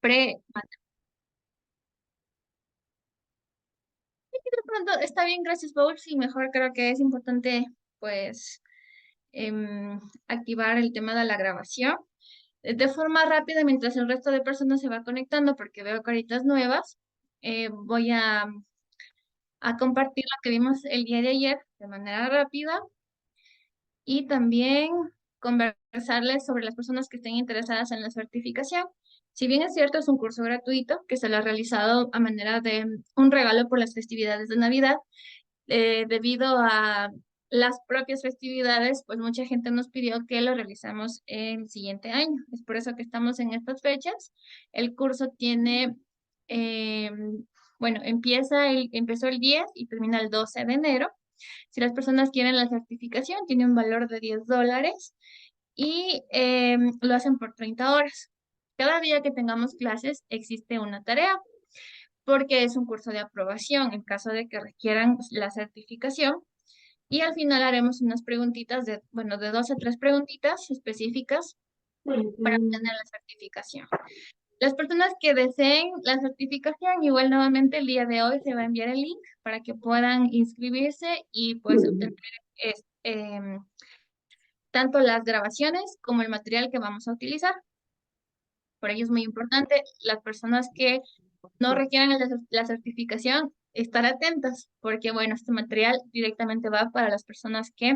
pre. De pronto, está bien, gracias, Paul. Sí, mejor creo que es importante, pues, activar el tema de la grabación de forma rápida mientras el resto de personas se va conectando, porque veo caritas nuevas. Voy a compartir lo que vimos el día de ayer de manera rápida y también conversarles sobre las personas que estén interesadas en la certificación. Si bien es cierto, es un curso gratuito que se lo ha realizado a manera de un regalo por las festividades de Navidad, debido a las propias festividades, pues mucha gente nos pidió que lo realizamos el siguiente año. Es por eso que estamos en estas fechas. El curso tiene, eh, bueno, empezó el 10 y termina el 12 de enero. Si las personas quieren la certificación, tiene un valor de $10 y lo hacen por 30 horas. Cada día que tengamos clases existe una tarea porque es un curso de aprobación en caso de que requieran la certificación. Y al final haremos unas preguntitas de, bueno, de 2 a 3 preguntitas específicas para obtener la certificación. Las personas que deseen la certificación, igual nuevamente el día de hoy se va a enviar el link para que puedan inscribirse y pues obtener es- em, tanto las grabaciones como el material que vamos a utilizar. Por ello es muy importante las personas que no requieran la certificación, estar atentas, porque bueno, este material directamente va para las personas que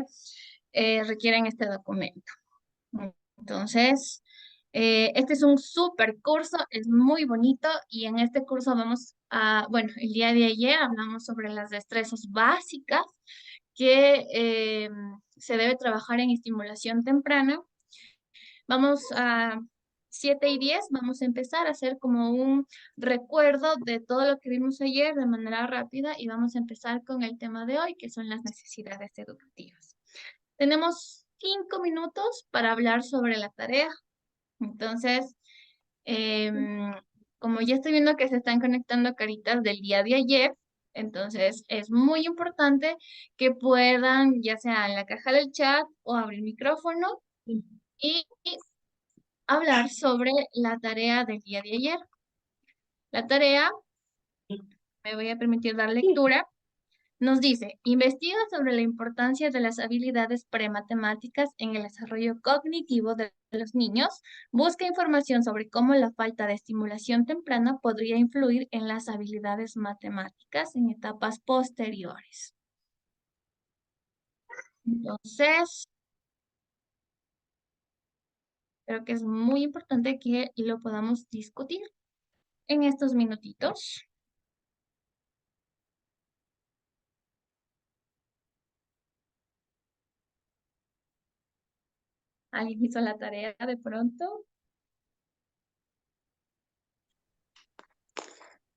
requieren este documento. Entonces, este es un súper curso, es muy bonito y en este curso vamos a, bueno, el día de ayer hablamos sobre las destrezas básicas que se debe trabajar en estimulación temprana. Vamos a 7 y 10, vamos a empezar a hacer como un recuerdo de todo lo que vimos ayer de manera rápida y vamos a empezar con el tema de hoy, que son las necesidades educativas. Tenemos 5 minutos para hablar sobre la tarea. Entonces, em, como ya estoy viendo que se están conectando caritas del día de ayer, entonces es muy importante que puedan, ya sea en la caja del chat o abrir micrófono y hablar sobre la tarea del día de ayer. La tarea, me voy a permitir dar lectura, nos dice, investiga sobre la importancia de las habilidades prematemáticas en el desarrollo cognitivo de los niños, busca información sobre cómo la falta de estimulación temprana podría influir en las habilidades matemáticas en etapas posteriores. Entonces, creo que es muy importante que lo podamos discutir en estos minutitos. ¿Alguien hizo la tarea de pronto?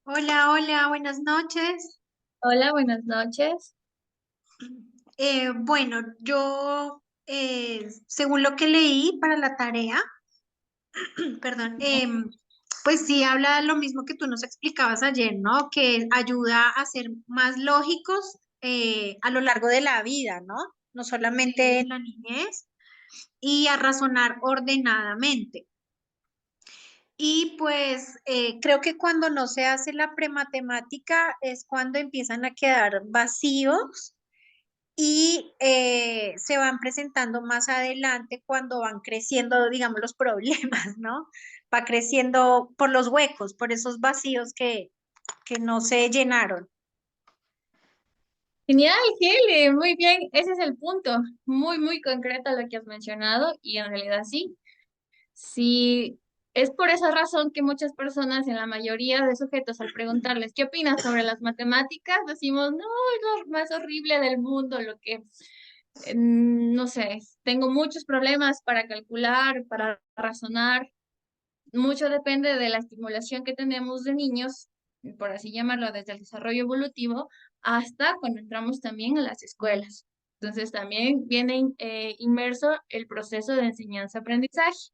Hola, hola, buenas noches. Hola, buenas noches. Bueno, yo, según lo que leí para la tarea, perdón, pues sí habla lo mismo que tú nos explicabas ayer, ¿no? Que ayuda a ser más lógicos a lo largo de la vida, ¿no? No solamente en la niñez, y a razonar ordenadamente. Y pues creo que cuando no se hace la prematemática es cuando empiezan a quedar vacíos y se van presentando más adelante cuando van creciendo, digamos, los problemas, ¿no? Va creciendo por los huecos, por esos vacíos que no se llenaron. Genial, Kelly, muy bien. Ese es el punto. Muy, muy concreto lo que has mencionado y en realidad sí. Sí, es por esa razón que muchas personas, en la mayoría de sujetos, al preguntarles qué opinas sobre las matemáticas, decimos, no, es lo más horrible del mundo, lo que, no sé, tengo muchos problemas para calcular, para razonar. Mucho depende de la estimulación que tenemos de niños, por así llamarlo, desde el desarrollo evolutivo hasta cuando entramos también a las escuelas. Entonces también viene inmerso el proceso de enseñanza-aprendizaje.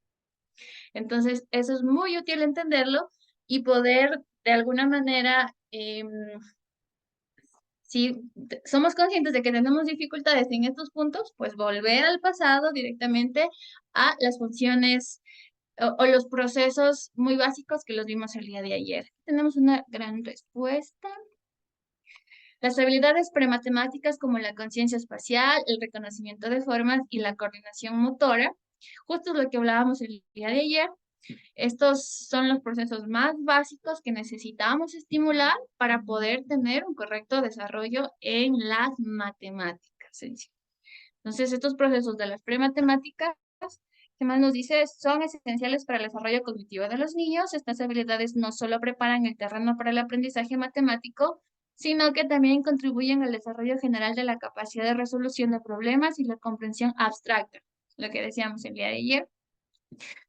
Entonces eso es muy útil entenderlo y poder de alguna manera, si somos conscientes de que tenemos dificultades en estos puntos, pues volver al pasado directamente a las funciones o los procesos muy básicos que los vimos el día de ayer. Tenemos una gran respuesta. Las habilidades prematemáticas como la conciencia espacial, el reconocimiento de formas y la coordinación motora, justo lo que hablábamos el día de ayer. Estos son los procesos más básicos que necesitamos estimular para poder tener un correcto desarrollo en las matemáticas. Entonces, estos procesos de las prematemáticas, ¿qué más nos dice? Son esenciales para el desarrollo cognitivo de los niños. Estas habilidades no solo preparan el terreno para el aprendizaje matemático, sino que también contribuyen al desarrollo general de la capacidad de resolución de problemas y la comprensión abstracta, lo que decíamos el día de ayer.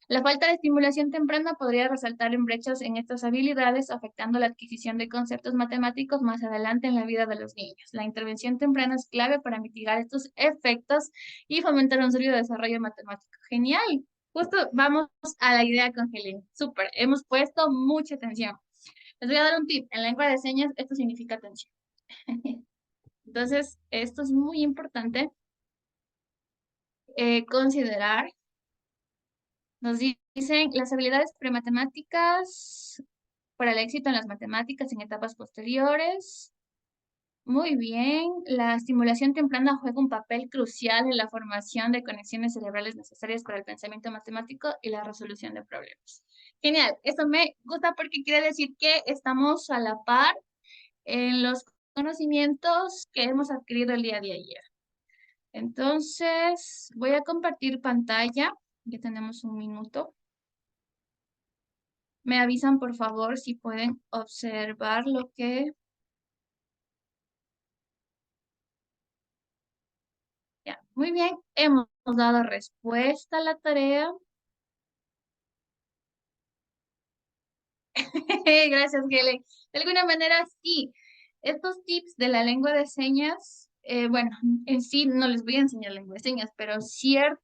La falta de estimulación temprana podría resaltar en brechas en estas habilidades, afectando la adquisición de conceptos matemáticos más adelante en la vida de los niños. La intervención temprana es clave para mitigar estos efectos y fomentar un sólido desarrollo matemático. Genial. Justo vamos a la idea con Helen. Súper. Hemos puesto mucha atención. Les voy a dar un tip. En lengua de señas, esto significa atención. Entonces, esto es muy importante considerar. Nos dicen las habilidades prematemáticas para el éxito en las matemáticas en etapas posteriores. Muy bien. La estimulación temprana juega un papel crucial en la formación de conexiones cerebrales necesarias para el pensamiento matemático y la resolución de problemas. Genial. Esto me gusta porque quiere decir que estamos a la par en los conocimientos que hemos adquirido el día de ayer. Entonces, voy a compartir pantalla. Ya tenemos un minuto. Me avisan, por favor, si pueden observar lo que... Ya, muy bien. Hemos dado respuesta a la tarea. Gracias, Helen. De alguna manera, sí. Estos tips de la lengua de señas, bueno, en sí no les voy a enseñar lengua de señas, pero cierto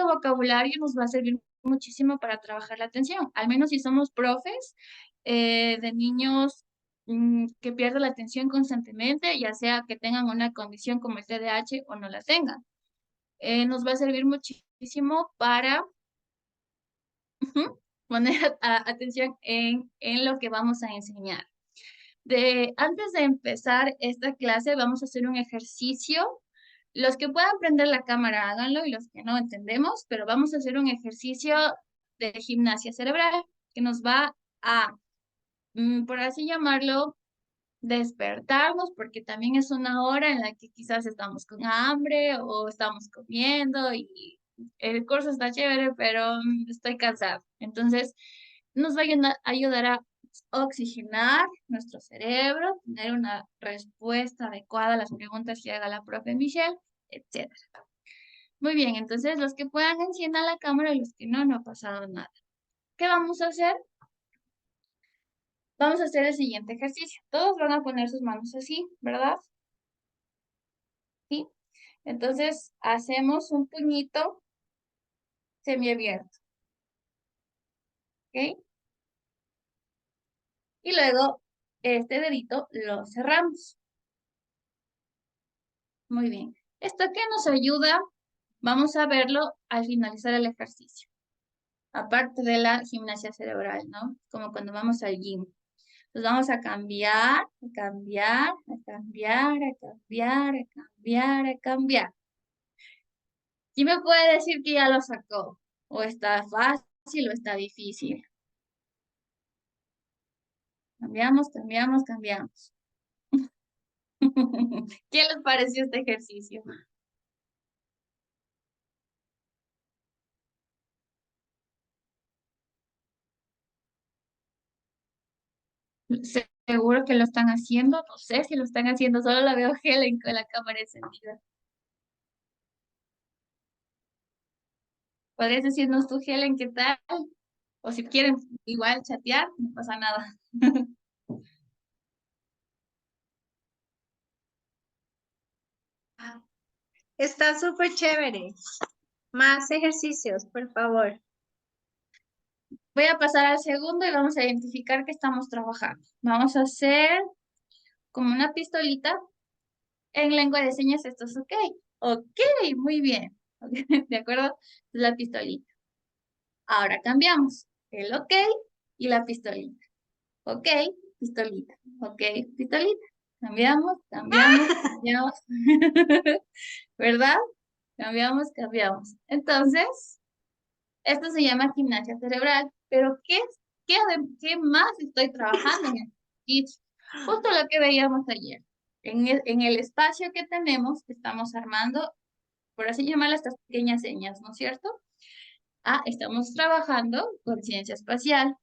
vocabulario nos va a servir muchísimo para trabajar la atención. Al menos si somos profes de niños que pierden la atención constantemente, ya sea que tengan una condición como el TDAH o no la tengan. Nos va a servir muchísimo para poner atención en lo que vamos a enseñar. Antes de empezar esta clase, vamos a hacer un ejercicio. Los que puedan prender la cámara, háganlo, y los que no entendemos, pero vamos a hacer un ejercicio de gimnasia cerebral que nos va a, por así llamarlo, despertarnos, porque también es una hora en la que quizás estamos con hambre o estamos comiendo y el curso está chévere, pero estoy cansada. Entonces, nos va a ayudar a oxigenar nuestro cerebro, tener una respuesta adecuada a las preguntas que haga la profe Michelle, etc. Muy bien, entonces los que puedan enciendan la cámara y los que no, no ha pasado nada. ¿Qué vamos a hacer? Vamos a hacer el siguiente ejercicio. Todos van a poner sus manos así, ¿verdad? ¿Sí? Entonces, hacemos un puñito semiabierto, ¿ok? Y luego, este dedito lo cerramos. Muy bien. ¿Esto qué nos ayuda? Vamos a verlo al finalizar el ejercicio. Aparte de la gimnasia cerebral, ¿no? Como cuando vamos al gym. Entonces vamos a cambiar, a cambiar, a cambiar, a cambiar, a cambiar, a cambiar. ¿Quién me puede decir que ya lo sacó? ¿O está fácil o está difícil? Cambiamos, cambiamos, cambiamos. ¿Qué les pareció este ejercicio? Seguro que lo están haciendo, no sé si lo están haciendo, solo la veo Helen con la cámara encendida. ¿Podrías decirnos tú, Helen, qué tal? O si quieren igual chatear, no pasa nada. Está súper chévere. Más ejercicios, por favor. Voy a pasar al segundo y vamos a identificar que estamos trabajando. Vamos a hacer como una pistolita. En lengua de señas esto es ok. Ok, muy bien. ¿De acuerdo? La pistolita. Ahora cambiamos el ok y la pistolita. Ok, pistolita. Ok, pistolita. Cambiamos, cambiamos, cambiamos. ¿Verdad? Cambiamos, cambiamos. Entonces, esto se llama gimnasia cerebral. Pero ¿qué más estoy trabajando en el ejercicio? Justo lo que veíamos ayer. En el espacio que tenemos, estamos armando, por así llamarlas, estas pequeñas señas, ¿no es cierto? Estamos trabajando conciencia espacial.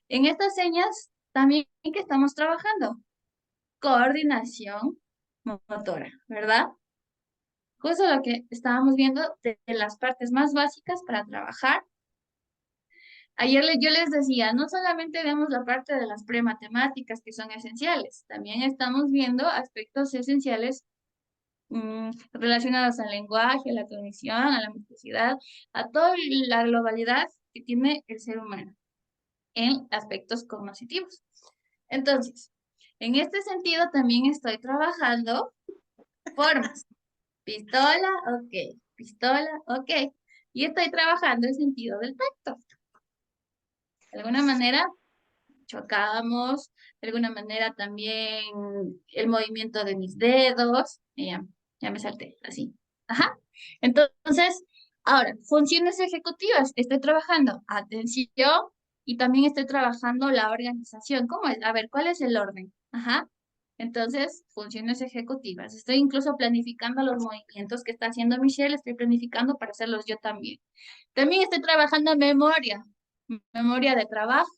En estas señas, también que estamos trabajando coordinación motora, ¿verdad? Justo lo que estábamos viendo de las partes más básicas para trabajar. Ayer yo les decía, no solamente vemos la parte de las prematemáticas que son esenciales, también estamos viendo aspectos esenciales relacionados al lenguaje, a la cognición, a la motricidad, a toda la globalidad que tiene el ser humano en aspectos cognitivos. Entonces, en este sentido también estoy trabajando formas. Pistola, ok. Pistola, ok. Y estoy trabajando el sentido del tacto. De alguna manera chocamos, de alguna manera también el movimiento de mis dedos. Ya me salté, así. Ajá. Entonces, ahora, funciones ejecutivas. Estoy trabajando atención y también estoy trabajando la organización. ¿Cómo es? A ver, ¿cuál es el orden? Ajá. Entonces, funciones ejecutivas. Estoy incluso planificando los movimientos que está haciendo Michelle, estoy planificando para hacerlos yo también. También estoy trabajando memoria de trabajo,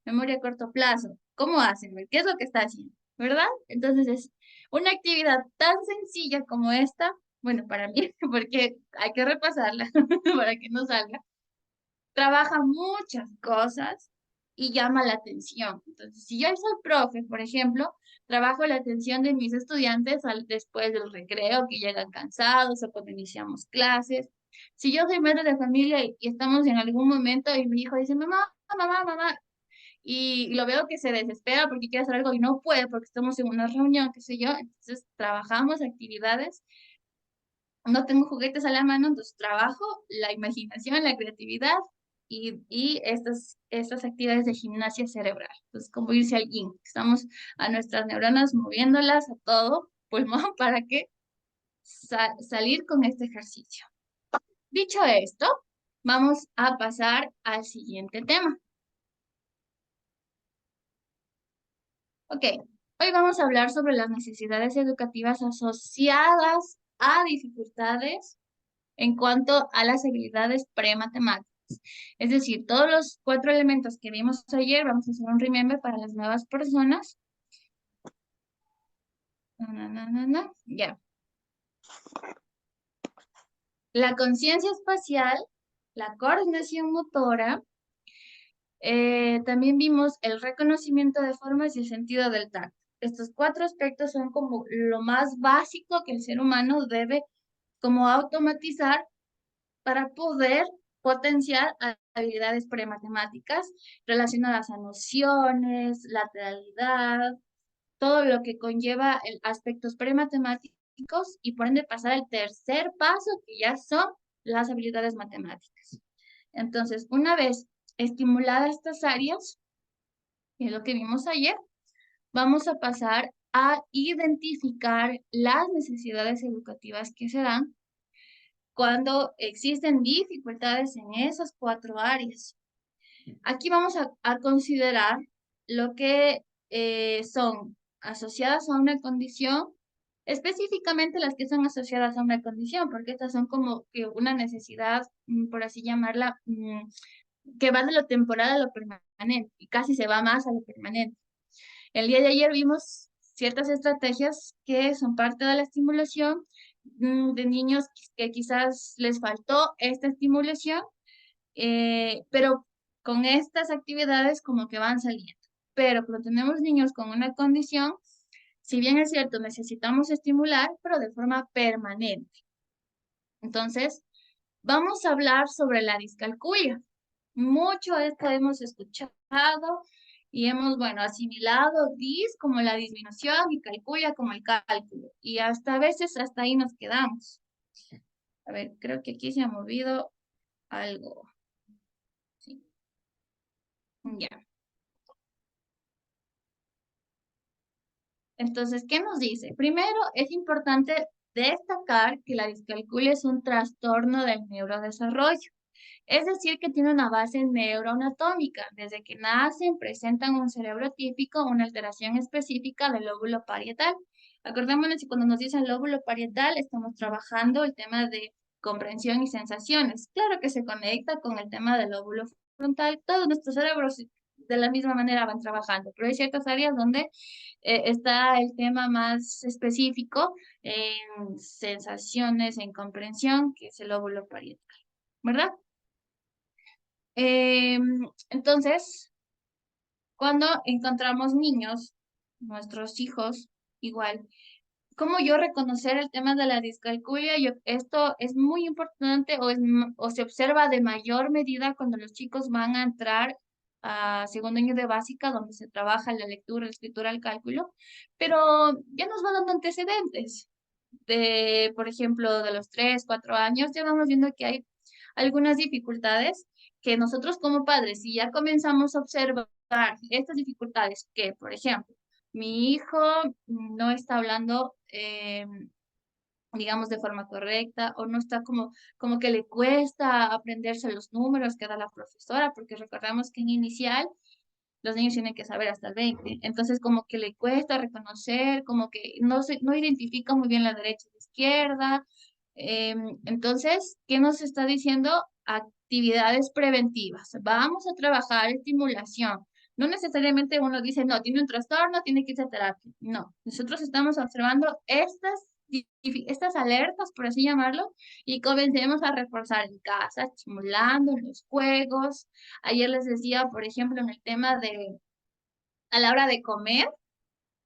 memoria a corto plazo. ¿Cómo hacen? ¿Qué es lo que está haciendo? ¿Verdad? Entonces es una actividad tan sencilla como esta, bueno, para mí, porque hay que repasarla para que no salga, trabaja muchas cosas y llama la atención. Entonces, si yo soy profe, por ejemplo, trabajo la atención de mis estudiantes después del recreo, que llegan cansados o cuando iniciamos clases. Si yo soy madre de familia y estamos en algún momento y mi hijo dice, mamá, mamá, mamá, y lo veo que se desespera porque quiere hacer algo y no puede porque estamos en una reunión, qué sé yo, entonces trabajamos actividades, no tengo juguetes a la mano, entonces trabajo la imaginación, la creatividad y estas actividades de gimnasia cerebral. Entonces, como irse al gym, estamos a nuestras neuronas moviéndolas a todo pulmón para que salir con este ejercicio. Dicho esto, vamos a pasar al siguiente tema. Ok, hoy vamos a hablar sobre las necesidades educativas asociadas a dificultades en cuanto a las habilidades prematemáticas. Es decir, todos los 4 elementos que vimos ayer, vamos a hacer un remember para las nuevas personas. Ya. La conciencia espacial, la coordinación motora, también vimos el reconocimiento de formas y el sentido del tacto. Estos 4 aspectos son como lo más básico que el ser humano debe como automatizar para poder potenciar habilidades prematemáticas relacionadas a nociones, lateralidad, todo lo que conlleva aspectos prematemáticos y por ende pasar al tercer paso que ya son las habilidades matemáticas. Entonces, una vez estimuladas estas áreas, que es lo que vimos ayer, vamos a pasar a identificar las necesidades educativas que se dan cuando existen dificultades en esas 4 áreas. Aquí vamos a considerar lo que son asociadas a una condición, específicamente las que son asociadas a una condición, porque estas son como que una necesidad, por así llamarla, que va de lo temporal a lo permanente y casi se va más a lo permanente. El día de ayer vimos ciertas estrategias que son parte de la estimulación de niños que quizás les faltó esta estimulación, pero con estas actividades como que van saliendo. Pero cuando tenemos niños con una condición, si bien es cierto, necesitamos estimular, pero de forma permanente. Entonces, vamos a hablar sobre la discalculia. Mucho de esto hemos escuchado y hemos, bueno, asimilado dis como la disminución y calcula como el cálculo. Y hasta a veces hasta ahí nos quedamos. A ver, creo que aquí se ha movido algo. Sí. Ya. Entonces, ¿qué nos dice? Primero, es importante destacar que la discalculia es un trastorno del neurodesarrollo. Es decir, que tiene una base neuroanatómica. Desde que nacen, presentan un cerebro típico, una alteración específica del lóbulo parietal. Acordémonos que cuando nos dicen lóbulo parietal, estamos trabajando el tema de comprensión y sensaciones. Claro que se conecta con el tema del lóbulo frontal. Todos nuestros cerebros de la misma manera van trabajando, pero hay ciertas áreas donde está el tema más específico en sensaciones, en comprensión, que es el lóbulo parietal, ¿verdad? Entonces, cuando encontramos niños, nuestros hijos, igual, ¿cómo yo reconocer el tema de la discalculia? Esto es muy importante o se observa de mayor medida cuando los chicos van a entrar a segundo año de básica, donde se trabaja la lectura, la escritura, el cálculo, pero ya nos va dando antecedentes de, por ejemplo, de los 3, 4 años, ya vamos viendo que hay algunas dificultades que nosotros como padres, si ya comenzamos a observar estas dificultades, que, por ejemplo, mi hijo no está hablando, digamos, de forma correcta, o no está como que le cuesta aprenderse los números que da la profesora, porque recordamos que en inicial los niños tienen que saber hasta el 20. Entonces, como que le cuesta reconocer, como que no identifica muy bien la derecha y la izquierda. Entonces, ¿qué nos está diciendo? Actividades preventivas. Vamos a trabajar estimulación. No necesariamente uno dice, no, tiene un trastorno, tiene que irse a terapia. No, nosotros estamos observando estas alertas, por así llamarlo, y comencemos a reforzar en casa, estimulando en los juegos. Ayer les decía, por ejemplo, en el tema de a la hora de comer,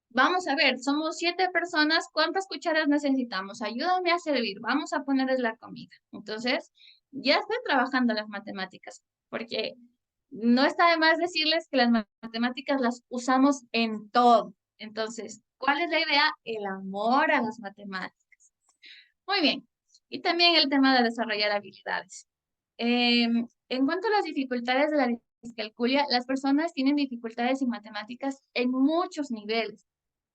vamos a ver, somos 7 personas, ¿cuántas cucharas necesitamos? Ayúdame a servir, vamos a ponerles la comida. Entonces, ya estoy trabajando las matemáticas, porque no está de más decirles que las matemáticas las usamos en todo. Entonces, ¿cuál es la idea? El amor a las matemáticas. Muy bien. Y también el tema de desarrollar habilidades. En cuanto a las dificultades de la discalculia, las personas tienen dificultades en matemáticas en muchos niveles.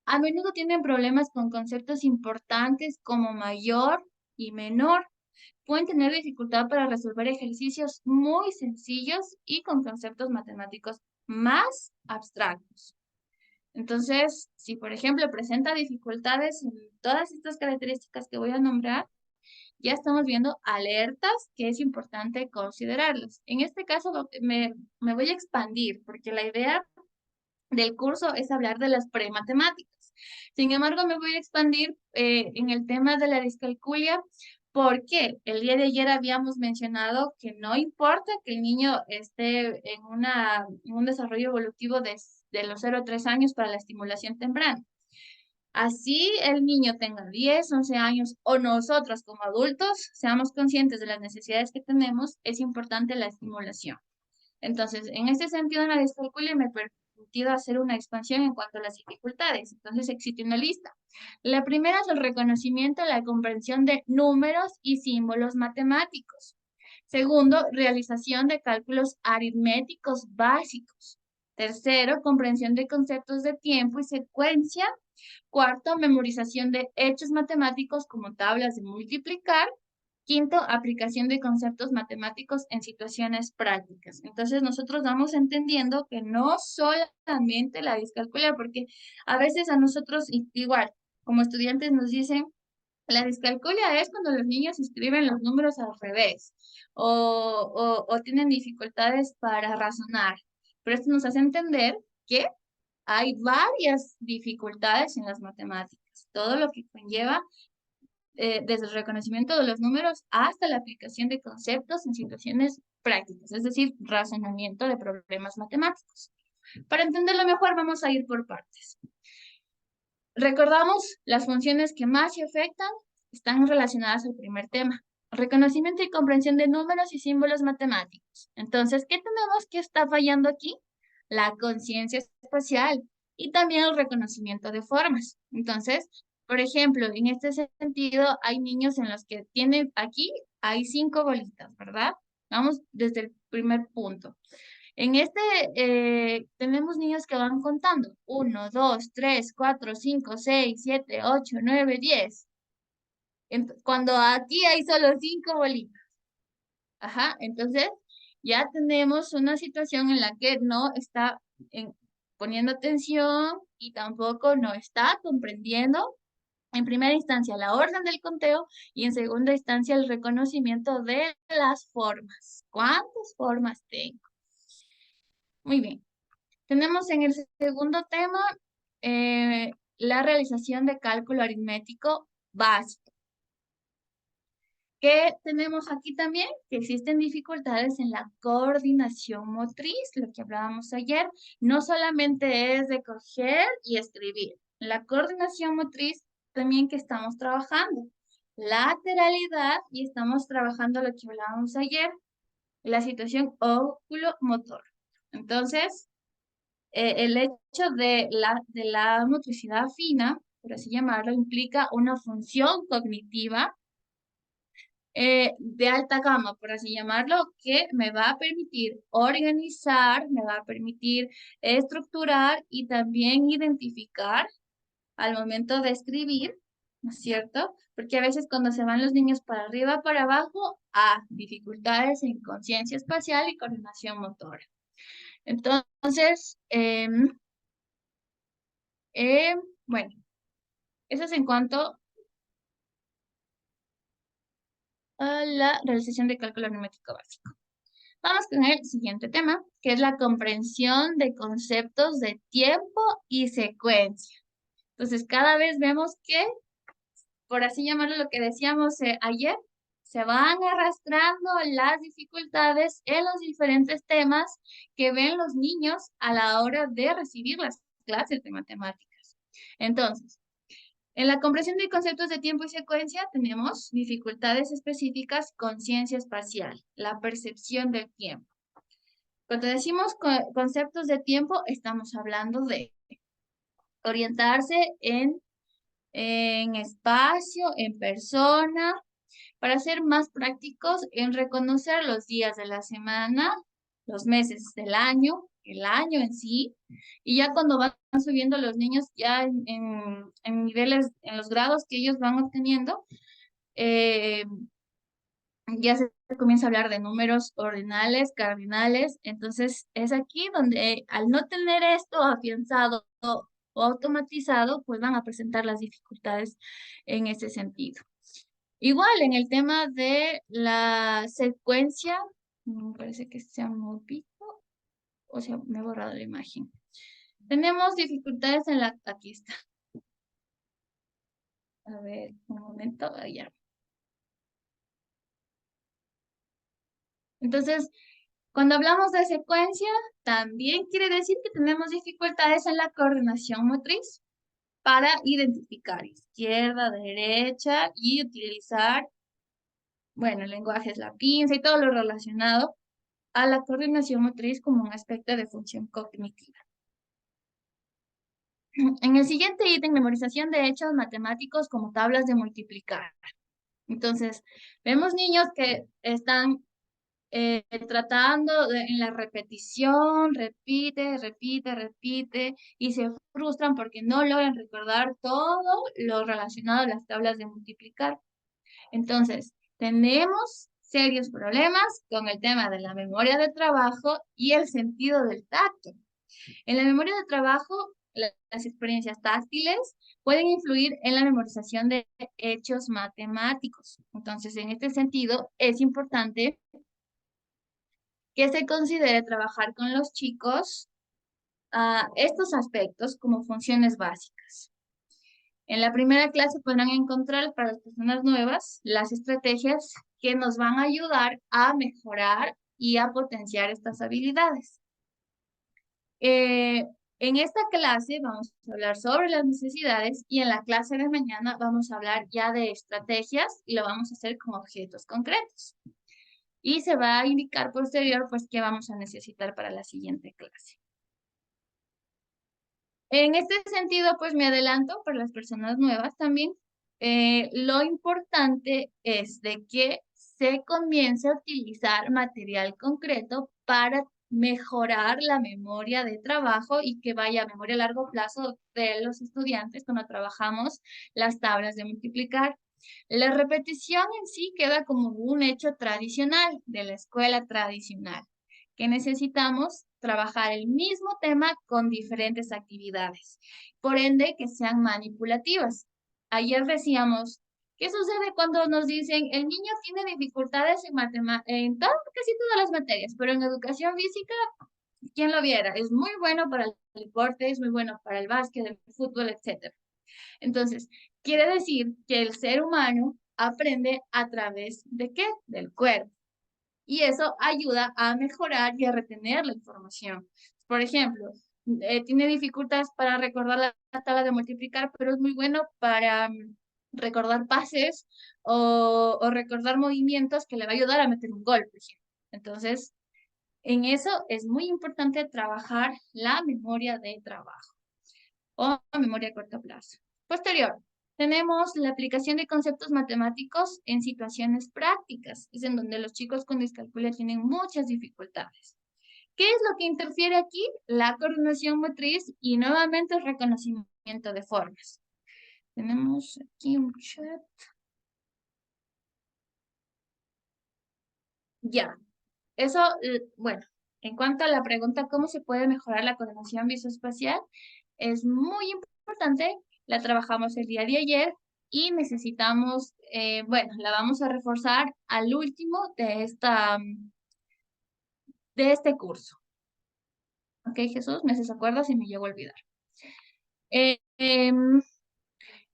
A menudo tienen problemas con conceptos importantes como mayor y menor. Pueden tener dificultad para resolver ejercicios muy sencillos y con conceptos matemáticos más abstractos. Entonces, si por ejemplo presenta dificultades en todas estas características que voy a nombrar, ya estamos viendo alertas que es importante considerarlas. En este caso me voy a expandir porque la idea del curso es hablar de las prematemáticas. Sin embargo, me voy a expandir en el tema de la discalculia porque el día de ayer habíamos mencionado que no importa que el niño esté en un desarrollo evolutivo de los 0 a 3 años para la estimulación temprana. Así el niño tenga 10, 11 años o nosotros como adultos seamos conscientes de las necesidades que tenemos, es importante la estimulación. Entonces, en este sentido, en la discalculia me he permitido hacer una expansión en cuanto a las dificultades. Entonces, existe una lista. La primera es el reconocimiento, la comprensión de números y símbolos matemáticos. Segundo, realización de cálculos aritméticos básicos. Tercero, comprensión de conceptos de tiempo y secuencia. Cuarto, memorización de hechos matemáticos como tablas de multiplicar. Quinto, aplicación de conceptos matemáticos en situaciones prácticas. Entonces, nosotros vamos entendiendo que no solamente la discalculia, porque a veces a nosotros, igual, como estudiantes nos dicen, la discalculia es cuando los niños escriben los números al revés o tienen dificultades para razonar. Pero esto nos hace entender que hay varias dificultades en las matemáticas, todo lo que conlleva desde el reconocimiento de los números hasta la aplicación de conceptos en situaciones prácticas, es decir, razonamiento de problemas matemáticos. Para entenderlo mejor, vamos a ir por partes. Recordamos las funciones que más se afectan están relacionadas al primer tema. Reconocimiento y comprensión de números y símbolos matemáticos. Entonces, ¿qué tenemos que está fallando aquí? La conciencia espacial y también el reconocimiento de formas. Entonces, por ejemplo, en este sentido, hay niños en los que tienen aquí, hay 5 bolitas, ¿verdad? Vamos desde el primer punto. En este tenemos niños que van contando. 1, 2, 3, 4, 5, 6, 7, 8, 9, 10. Cuando aquí hay solo 5 bolitas. Ajá, entonces ya tenemos una situación en la que no está poniendo atención y tampoco no está comprendiendo en primera instancia la orden del conteo y en segunda instancia el reconocimiento de las formas. ¿Cuántas formas tengo? Muy bien. Tenemos en el segundo tema la realización de cálculo aritmético básico. ¿Qué tenemos aquí también? Que existen dificultades en la coordinación motriz, lo que hablábamos ayer. No solamente es de coger y escribir. La coordinación motriz también que estamos trabajando. Lateralidad y estamos trabajando lo que hablábamos ayer, la situación óculo-motor. Entonces, el hecho de la motricidad fina, por así llamarlo, implica una función cognitiva de alta gama, por así llamarlo, que me va a permitir organizar, me va a permitir estructurar y también identificar al momento de escribir, ¿no es cierto? Porque a veces cuando se van los niños para arriba, para abajo, dificultades en conciencia espacial y coordinación motora. Entonces, bueno, eso es en cuanto a la realización de cálculo numérico básico. Vamos con el siguiente tema, que es la comprensión de conceptos de tiempo y secuencia. Entonces, cada vez vemos que, por así llamarlo, lo que decíamos ayer, se van arrastrando las dificultades en los diferentes temas que ven los niños a la hora de recibir las clases de matemáticas. Entonces, en la comprensión de conceptos de tiempo y secuencia tenemos dificultades específicas con ciencia espacial, la percepción del tiempo. Cuando decimos conceptos de tiempo, estamos hablando de orientarse en espacio, en persona, para ser más prácticos en reconocer los días de la semana, los meses del año, el año en sí, y ya cuando van subiendo los niños ya en niveles, en los grados que ellos van obteniendo, ya se comienza a hablar de números ordinales, cardinales, entonces es aquí donde al no tener esto afianzado o automatizado, pues van a presentar las dificultades en ese sentido. Igual en el tema de la secuencia, me parece que se ha movido, o sea, me he borrado la imagen. Tenemos dificultades en aquí está. A ver, un momento, allá. Entonces, cuando hablamos de secuencia, también quiere decir que tenemos dificultades en la coordinación motriz para identificar izquierda, derecha y utilizar, bueno, el lenguaje es la pinza y todo lo relacionado a la coordinación motriz como un aspecto de función cognitiva. En el siguiente ítem, memorización de hechos matemáticos como tablas de multiplicar. Entonces, vemos niños que están tratando en la repetición, repite, y se frustran porque no logran recordar todo lo relacionado a las tablas de multiplicar. Entonces, tenemos serios problemas con el tema de la memoria de trabajo y el sentido del tacto. En la memoria de trabajo, las experiencias táctiles pueden influir en la memorización de hechos matemáticos. Entonces, en este sentido, es importante que se considere trabajar con los chicos estos aspectos como funciones básicas. En la primera clase podrán encontrar para las personas nuevas las estrategias que nos van a ayudar a mejorar y a potenciar estas habilidades. En esta clase vamos a hablar sobre las necesidades y en la clase de mañana vamos a hablar ya de estrategias y lo vamos a hacer con objetos concretos. Y se va a indicar posterior, pues, qué vamos a necesitar para la siguiente clase. En este sentido, pues, me adelanto para las personas nuevas también. Lo importante es de que se comience a utilizar material concreto para mejorar la memoria de trabajo y que vaya a memoria a largo plazo de los estudiantes cuando trabajamos las tablas de multiplicar. La repetición en sí queda como un hecho tradicional de la escuela tradicional, que necesitamos trabajar el mismo tema con diferentes actividades, por ende que sean manipulativas. Ayer decíamos, ¿qué sucede cuando nos dicen el niño tiene dificultades en casi todas las materias, pero en educación física, quién lo viera? Es muy bueno para el deporte, es muy bueno para el básquet, el fútbol, etcétera. Entonces, quiere decir que el ser humano aprende a través ¿de qué? Del cuerpo. Y eso ayuda a mejorar y a retener la información. Por ejemplo, tiene dificultades para recordar la tabla de multiplicar, pero es muy bueno para recordar pases o recordar movimientos que le va a ayudar a meter un gol, por ejemplo. Entonces, en eso es muy importante trabajar la memoria de trabajo o memoria a corto plazo. Posterior, tenemos la aplicación de conceptos matemáticos en situaciones prácticas, es en donde los chicos con discalculia tienen muchas dificultades. ¿Qué es lo que interfiere aquí? La coordinación motriz y nuevamente el reconocimiento de formas. Tenemos aquí un chat. Ya, eso, bueno, en cuanto a la pregunta, ¿cómo se puede mejorar la coordinación visoespacial? Es muy importante, la trabajamos el día de ayer y necesitamos, bueno, la vamos a reforzar al último de este curso. Ok, Jesús, me haces acuerdo si me llego a olvidar. Eh, em,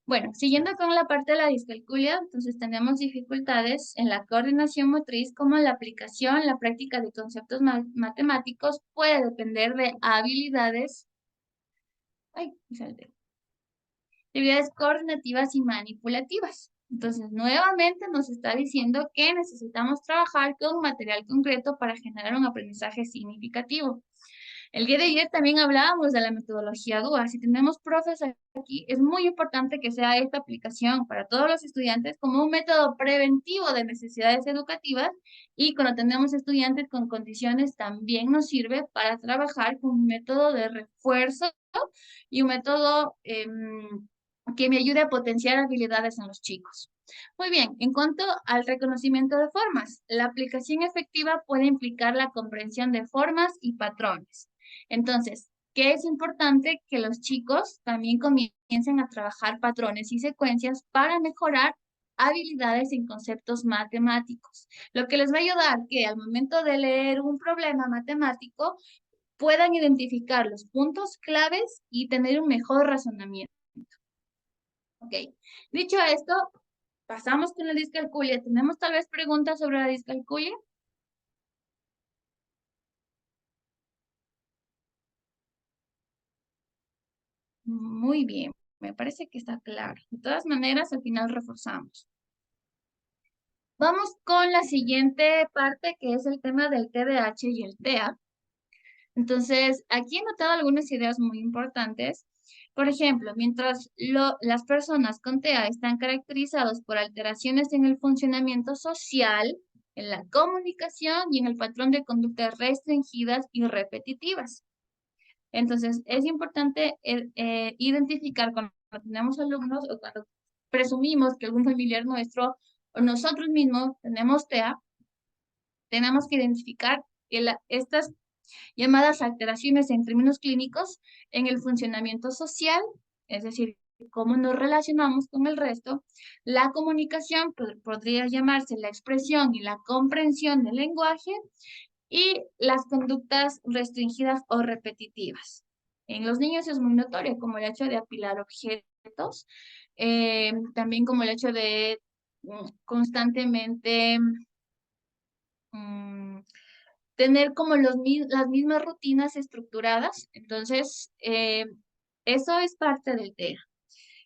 bueno, siguiendo con la parte de la discalculia, entonces tenemos dificultades en la coordinación motriz, como la aplicación, la práctica de conceptos matemáticos puede depender de habilidades, ay, me salté, habilidades coordinativas y manipulativas. Entonces, nuevamente nos está diciendo que necesitamos trabajar con material concreto para generar un aprendizaje significativo. El día de ayer también hablábamos de la metodología DUA. Si tenemos profes aquí, es muy importante que sea esta aplicación para todos los estudiantes como un método preventivo de necesidades educativas y cuando tenemos estudiantes con condiciones también nos sirve para trabajar con un método de refuerzo y un método que me ayude a potenciar habilidades en los chicos. Muy bien, en cuanto al reconocimiento de formas, la aplicación efectiva puede implicar la comprensión de formas y patrones. Entonces, ¿qué es importante? Que los chicos también comiencen a trabajar patrones y secuencias para mejorar habilidades en conceptos matemáticos, lo que les va a ayudar que al momento de leer un problema matemático puedan identificar los puntos claves y tener un mejor razonamiento. Ok, dicho esto, pasamos con la discalculia. ¿Tenemos tal vez preguntas sobre la discalculia? Muy bien, me parece que está claro. De todas maneras, al final reforzamos. Vamos con la siguiente parte, que es el tema del TDAH y el TEA. Entonces, aquí he notado algunas ideas muy importantes. Por ejemplo, mientras las personas con TEA están caracterizados por alteraciones en el funcionamiento social, en la comunicación y en el patrón de conductas restringidas y repetitivas. Entonces, es importante identificar cuando tenemos alumnos o cuando presumimos que algún familiar nuestro o nosotros mismos tenemos TEA, tenemos que identificar que estas llamadas alteraciones en términos clínicos en el funcionamiento social, es decir, cómo nos relacionamos con el resto, la comunicación podría llamarse la expresión y la comprensión del lenguaje y las conductas restringidas o repetitivas. En los niños es muy notorio, como el hecho de apilar objetos, también como el hecho de constantemente mm, tener como las mismas rutinas estructuradas. Entonces, eso es parte del TEA.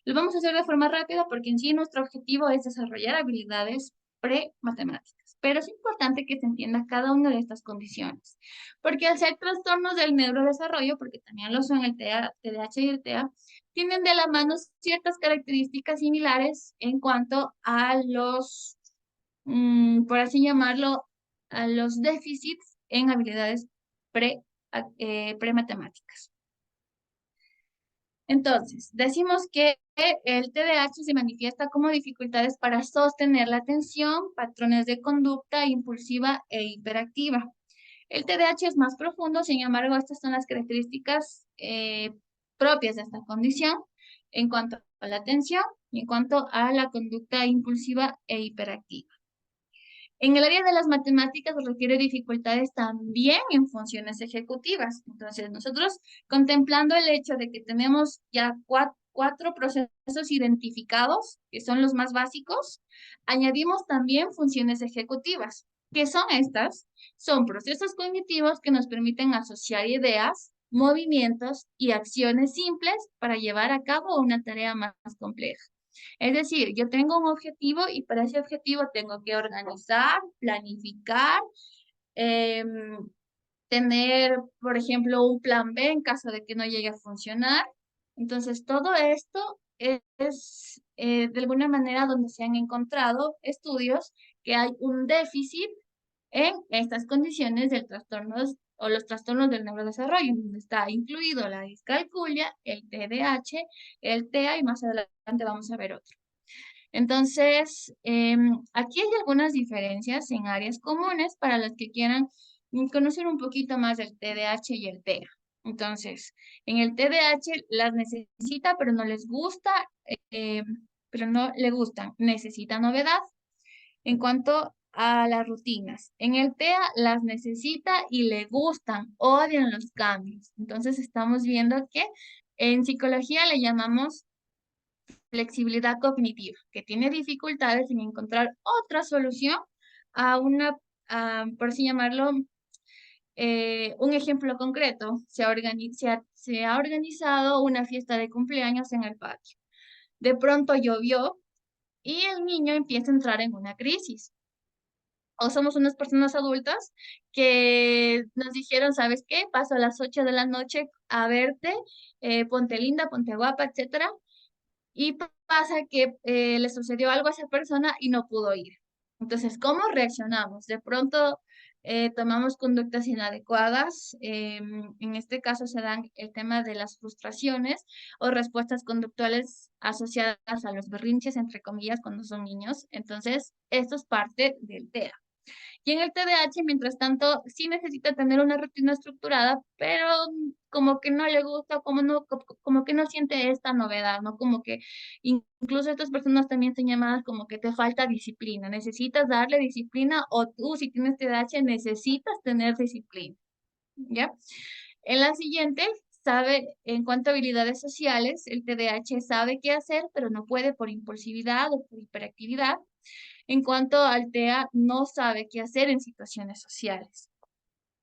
Lo vamos a hacer de forma rápida porque en sí nuestro objetivo es desarrollar habilidades pre-matemáticas. Pero es importante que se entienda cada una de estas condiciones. Porque al ser trastornos del neurodesarrollo, porque también lo son el TDAH y el TEA, tienen de la mano ciertas características similares en cuanto a los, por así llamarlo, a los déficits en habilidades pre-matemáticas. Entonces, decimos que el TDAH se manifiesta como dificultades para sostener la atención, patrones de conducta impulsiva e hiperactiva. El TDAH es más profundo, sin embargo, estas son las características propias de esta condición en cuanto a la atención y en cuanto a la conducta impulsiva e hiperactiva. En el área de las matemáticas refiere dificultades también en funciones ejecutivas. Entonces, nosotros contemplando el hecho de que tenemos ya cuatro procesos identificados, que son los más básicos, añadimos también funciones ejecutivas. ¿Qué son estas? Son procesos cognitivos que nos permiten asociar ideas, movimientos y acciones simples para llevar a cabo una tarea más compleja. Es decir, yo tengo un objetivo y para ese objetivo tengo que organizar, planificar, em, tener, por ejemplo, un plan B en caso de que no llegue a funcionar. Entonces, todo esto es de alguna manera donde se han encontrado estudios que hay un déficit en estas condiciones del trastorno o los trastornos del neurodesarrollo, donde está incluido la discalculia, el TDAH, el TEA y más adelante vamos a ver otro. Entonces, aquí hay algunas diferencias en áreas comunes para los que quieran conocer un poquito más del TDAH y el TEA. Entonces, en el TDAH las necesita, pero no les gusta, eh, pero no le gustan. Necesita novedad. En cuanto a las rutinas, en el TEA las necesita y le gustan, odian los cambios. Entonces, estamos viendo que en psicología le llamamos flexibilidad cognitiva, que tiene dificultades en encontrar otra solución a una, por así llamarlo, un ejemplo concreto. Se ha organizado una fiesta de cumpleaños en el patio. De pronto llovió y el niño empieza a entrar en una crisis. O somos unas personas adultas que nos dijeron, ¿sabes qué? Paso a las 8 de la noche a verte, ponte linda, ponte guapa, etcétera. Y pasa que le sucedió algo a esa persona y no pudo ir. Entonces, ¿cómo reaccionamos? De pronto tomamos conductas inadecuadas. En este caso se dan el tema de las frustraciones o respuestas conductuales asociadas a los berrinches, entre comillas, cuando son niños. Entonces, esto es parte del TEA. Y en el TDAH, mientras tanto, sí necesita tener una rutina estructurada, pero como que no le gusta, como que no siente esta novedad, ¿no? Como que incluso estas personas también son llamadas como que te falta disciplina, necesitas darle disciplina o tú si tienes TDAH necesitas tener disciplina, ¿ya? En la siguiente, sabe, en cuanto a habilidades sociales, el TDAH sabe qué hacer, pero no puede por impulsividad o por hiperactividad. En cuanto al TEA, no sabe qué hacer en situaciones sociales.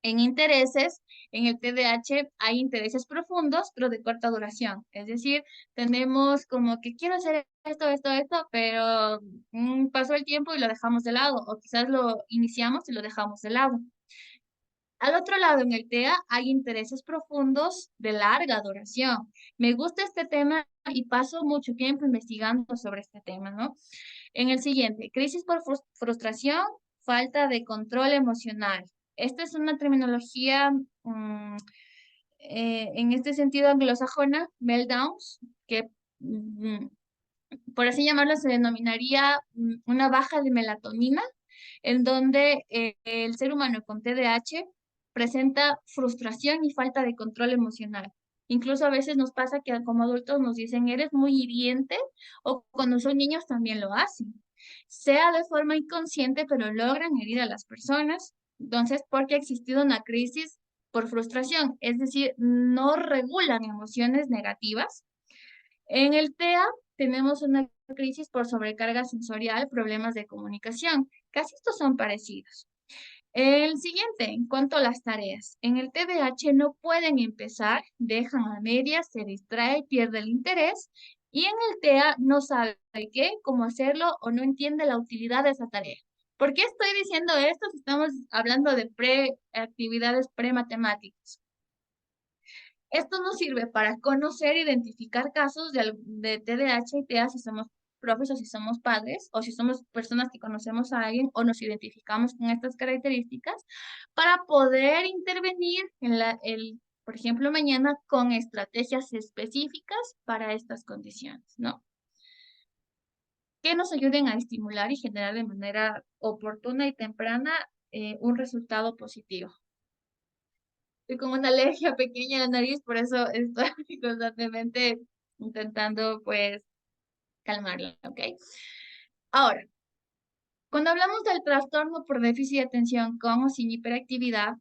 En intereses, en el TDAH hay intereses profundos, pero de corta duración. Es decir, tenemos como que quiero hacer esto, pero pasó el tiempo y lo dejamos de lado, o quizás lo iniciamos y lo dejamos de lado. Al otro lado, en el TEA hay intereses profundos de larga duración. Me gusta este tema y paso mucho tiempo investigando sobre este tema, ¿no? En el siguiente, crisis por frustración, falta de control emocional. Esta es una terminología en este sentido anglosajona, meltdowns, que por así llamarlo se denominaría una baja de melatonina, en donde el ser humano con TDAH presenta frustración y falta de control emocional. Incluso a veces nos pasa que como adultos nos dicen, eres muy hiriente, o cuando son niños también lo hacen. Sea de forma inconsciente, pero logran herir a las personas. Entonces, porque ha existido una crisis por frustración, es decir, no regulan emociones negativas. En el TEA tenemos una crisis por sobrecarga sensorial, problemas de comunicación. Casi estos son parecidos. El siguiente, en cuanto a las tareas. En el TDAH no pueden empezar, dejan a medias, se distrae, pierde el interés. Y en el TEA no sabe qué, cómo hacerlo o no entiende la utilidad de esa tarea. ¿Por qué estoy diciendo esto si estamos hablando de actividades pre-matemáticas? Esto nos sirve para conocer e identificar casos de TDAH y TEA si somos profes o si somos padres o si somos personas que conocemos a alguien o nos identificamos con estas características para poder intervenir en por ejemplo, mañana con estrategias específicas para estas condiciones, ¿no? Que nos ayuden a estimular y generar de manera oportuna y temprana un resultado positivo. Estoy con una alergia pequeña en la nariz, por eso estoy constantemente intentando, pues, calmarla, ¿ok? Ahora, cuando hablamos del trastorno por déficit de atención con o sin hiperactividad,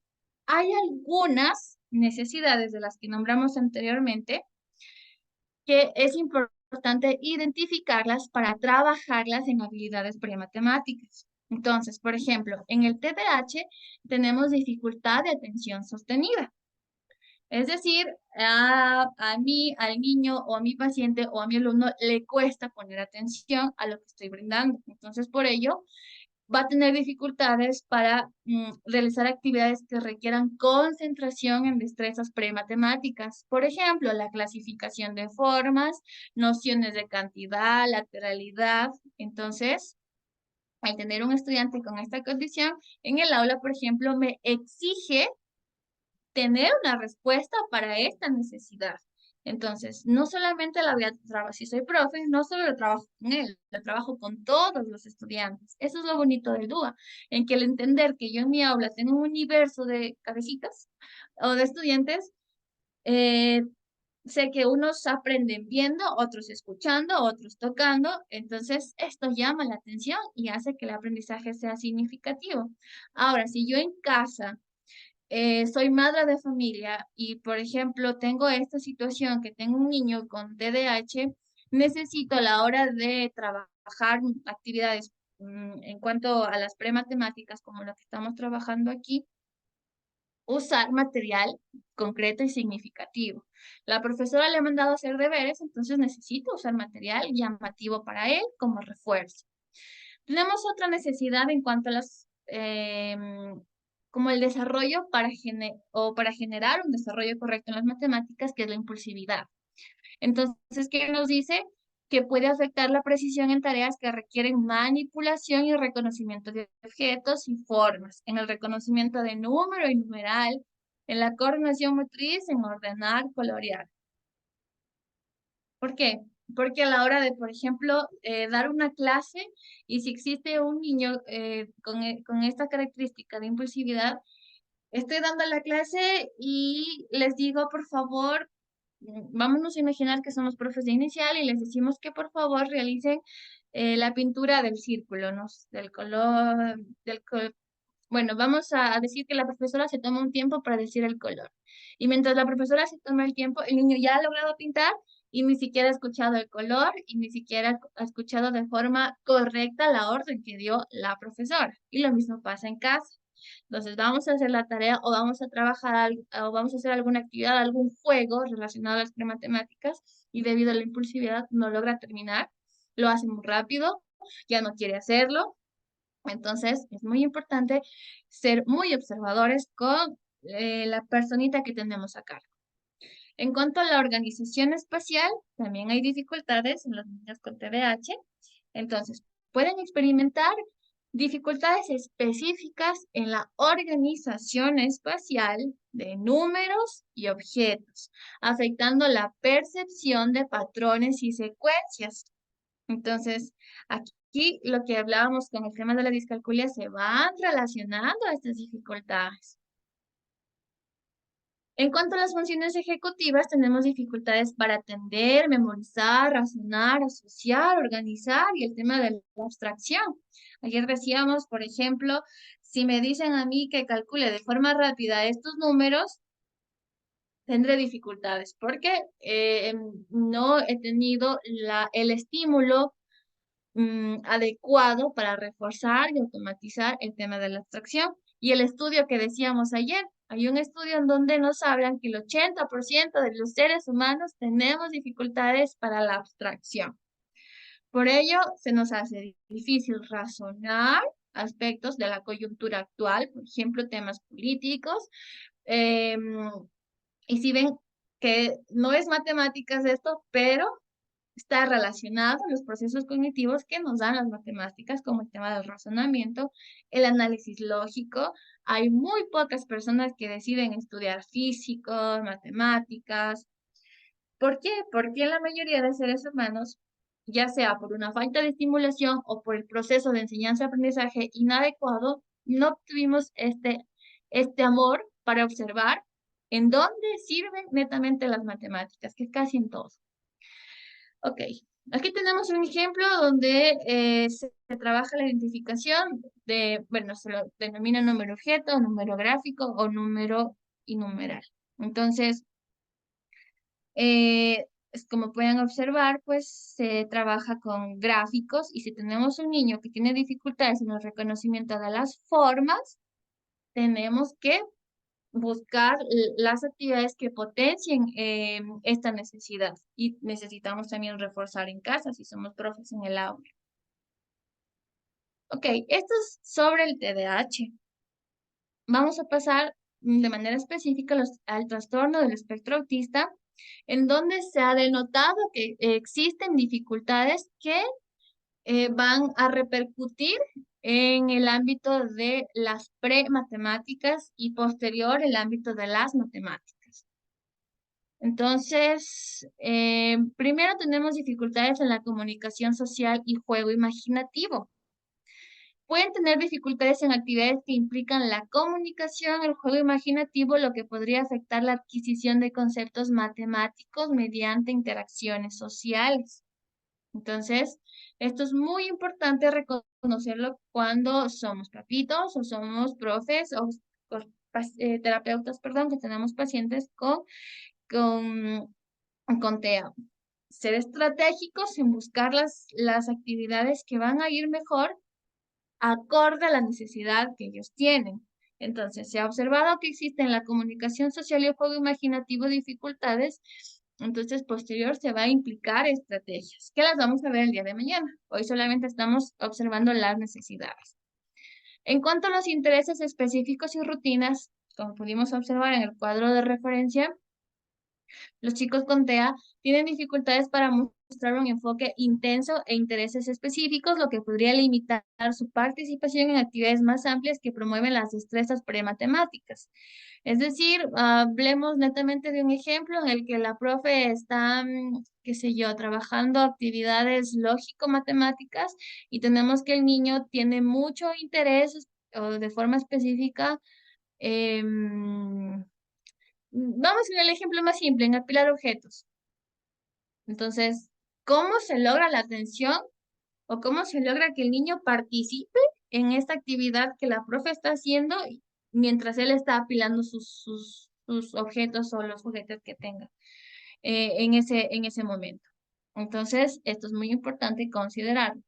hay algunas necesidades de las que nombramos anteriormente que es importante identificarlas para trabajarlas en habilidades prematemáticas. Entonces, por ejemplo, en el TDAH tenemos dificultad de atención sostenida. Es decir, a mí, al niño o a mi paciente o a mi alumno le cuesta poner atención a lo que estoy brindando. Entonces, por ello, va a tener dificultades para realizar actividades que requieran concentración en destrezas prematemáticas. Por ejemplo, la clasificación de formas, nociones de cantidad, lateralidad. Entonces, al tener un estudiante con esta condición, en el aula, por ejemplo, me exige tener una respuesta para esta necesidad. Entonces, no solamente la voy a trabajar, si soy profe, no solo lo trabajo con él, lo trabajo con todos los estudiantes. Eso es lo bonito del DUA, en que el entender que yo en mi aula tengo un universo de cabecitas o de estudiantes, eh, sé que unos aprenden viendo, otros escuchando, otros tocando, entonces esto llama la atención y hace que el aprendizaje sea significativo. Ahora, si yo en casa soy madre de familia y, por ejemplo, tengo esta situación que tengo un niño con TDAH, necesito a la hora de trabajar actividades en cuanto a las prematemáticas, como lo que estamos trabajando aquí, usar material concreto y significativo. La profesora le ha mandado a hacer deberes, entonces necesito usar material llamativo para él como refuerzo. Tenemos otra necesidad en cuanto a las, como el desarrollo para generar un desarrollo correcto en las matemáticas, que es la impulsividad. Entonces, ¿qué nos dice? Que puede afectar la precisión en tareas que requieren manipulación y reconocimiento de objetos y formas, en el reconocimiento de número y numeral, en la coordinación motriz, en ordenar, colorear. ¿Por qué? Porque a la hora de, por ejemplo, dar una clase y si existe un niño con esta característica de impulsividad, estoy dando la clase y les digo, por favor, vámonos a imaginar que somos profes de inicial y les decimos que por favor realicen la pintura del círculo, ¿no? Del color, bueno, vamos a decir que la profesora se toma un tiempo para decir el color. Y mientras la profesora se toma el tiempo, el niño ya ha logrado pintar y ni siquiera ha escuchado el color y ni siquiera ha escuchado de forma correcta la orden que dio la profesora. Y lo mismo pasa en casa. Entonces vamos a hacer la tarea o vamos a trabajar o vamos a hacer alguna actividad, algún juego relacionado a las matemáticas y debido a la impulsividad no logra terminar, lo hace muy rápido, ya no quiere hacerlo. Entonces es muy importante ser muy observadores con la personita que tenemos acá. En cuanto a la organización espacial, también hay dificultades en los niños con TDAH. Entonces, pueden experimentar dificultades específicas en la organización espacial de números y objetos, afectando la percepción de patrones y secuencias. Entonces, aquí lo que hablábamos con el tema de la discalculia se van relacionando a estas dificultades. En cuanto a las funciones ejecutivas, tenemos dificultades para atender, memorizar, razonar, asociar, organizar y el tema de la abstracción. Ayer decíamos, por ejemplo, si me dicen a mí que calcule de forma rápida estos números, tendré dificultades porque no he tenido el estímulo adecuado para reforzar y automatizar el tema de la abstracción. Y el estudio que decíamos ayer, hay un estudio en donde nos hablan que el 80% de los seres humanos tenemos dificultades para la abstracción. Por ello, se nos hace difícil razonar aspectos de la coyuntura actual, por ejemplo, temas políticos. Y si ven que no es matemáticas esto, pero está relacionado a los procesos cognitivos que nos dan las matemáticas, como el tema del razonamiento, el análisis lógico. Hay muy pocas personas que deciden estudiar físicos, matemáticas. ¿Por qué? Porque la mayoría de seres humanos, ya sea por una falta de estimulación o por el proceso de enseñanza-aprendizaje inadecuado, no tuvimos este amor para observar en dónde sirven netamente las matemáticas, que es casi en todo. Ok, aquí tenemos un ejemplo donde se trabaja la identificación de, bueno, se lo denomina número objeto, número gráfico o número y numeral. Entonces, como pueden observar, pues se trabaja con gráficos y si tenemos un niño que tiene dificultades en el reconocimiento de las formas, tenemos que buscar las actividades que potencien esta necesidad y necesitamos también reforzar en casa si somos profes en el aula. Ok, esto es sobre el TDAH. Vamos a pasar de manera específica al trastorno del espectro autista, en donde se ha denotado que existen dificultades que van a repercutir en el ámbito de las pre-matemáticas y posterior el ámbito de las matemáticas. Entonces, primero tenemos dificultades en la comunicación social y juego imaginativo. Pueden tener dificultades en actividades que implican la comunicación, el juego imaginativo, lo que podría afectar la adquisición de conceptos matemáticos mediante interacciones sociales. Entonces, esto es muy importante reconocerlo cuando somos papitos o somos profes o terapeutas, perdón, que tenemos pacientes con, con TEA. Ser estratégicos en buscar las actividades que van a ir mejor acorde a la necesidad que ellos tienen. Entonces, se ha observado que existen en la comunicación social y el juego imaginativo dificultades, entonces posterior se va a implicar estrategias, que las vamos a ver el día de mañana. Hoy solamente estamos observando las necesidades. En cuanto a los intereses específicos y rutinas, como pudimos observar en el cuadro de referencia, los chicos con TEA tienen dificultades para mostrar un enfoque intenso e intereses específicos, lo que podría limitar su participación en actividades más amplias que promueven las destrezas prematemáticas. Es decir, hablemos netamente de un ejemplo en el que la profe está, qué sé yo, trabajando actividades lógico-matemáticas y tenemos que el niño tiene mucho interés o de forma específica. Vamos en el ejemplo más simple, en apilar objetos. Entonces, ¿cómo se logra la atención o cómo se logra que el niño participe en esta actividad que la profe está haciendo mientras él está apilando sus objetos o los juguetes que tenga en ese momento? Entonces, esto es muy importante considerarlo.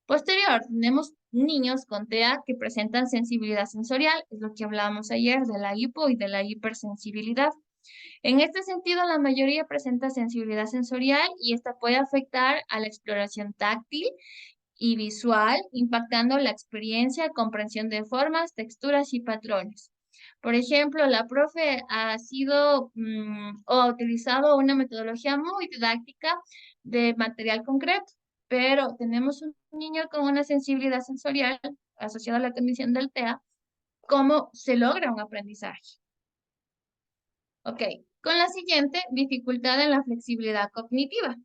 Posterior, tenemos niños con TEA que presentan sensibilidad sensorial, es lo que hablábamos ayer de la hipo y de la hipersensibilidad. En este sentido, la mayoría presenta sensibilidad sensorial y esta puede afectar a la exploración táctil y visual, impactando la experiencia, comprensión de formas, texturas y patrones. Por ejemplo, la profe ha sido o ha utilizado una metodología muy didáctica de material concreto, pero tenemos un niño con una sensibilidad sensorial asociada a la condición del TEA, ¿cómo se logra un aprendizaje? Ok, con la siguiente, dificultad en la flexibilidad cognitiva.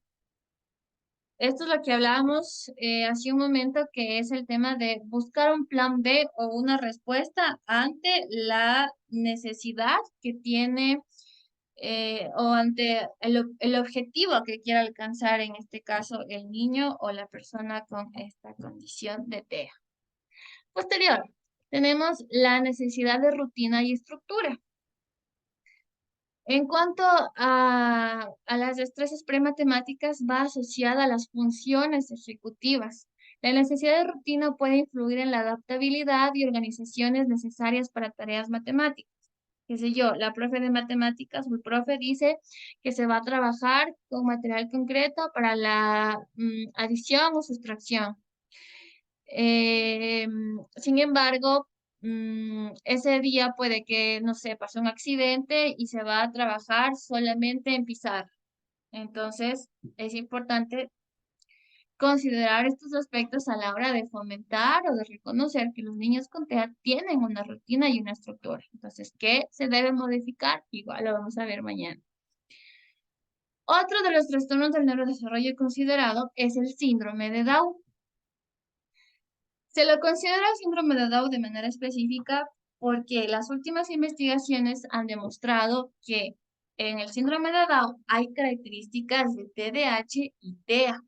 Esto es lo que hablábamos hace un momento, que es el tema de buscar un plan B o una respuesta ante la necesidad que tiene o ante el objetivo que quiere alcanzar, en este caso, el niño o la persona con esta condición de TEA. Posterior, tenemos la necesidad de rutina y estructura. En cuanto a las destrezas prematemáticas, va asociada a las funciones ejecutivas. La necesidad de rutina puede influir en la adaptabilidad y organizaciones necesarias para tareas matemáticas. Qué sé yo, la profe de matemáticas o el profe dice que se va a trabajar con material concreto para la adición o sustracción. Sin embargo, ese día puede que, no sé, pasó un accidente y se va a trabajar solamente en pizarra. Entonces, es importante considerar estos aspectos a la hora de fomentar o de reconocer que los niños con TEA tienen una rutina y una estructura. Entonces, ¿qué se debe modificar? Igual lo vamos a ver mañana. Otro de los trastornos del neurodesarrollo considerado es el síndrome de Down. Se lo considera síndrome de Down de manera específica porque las últimas investigaciones han demostrado que en el síndrome de Down hay características de TDAH y TEA.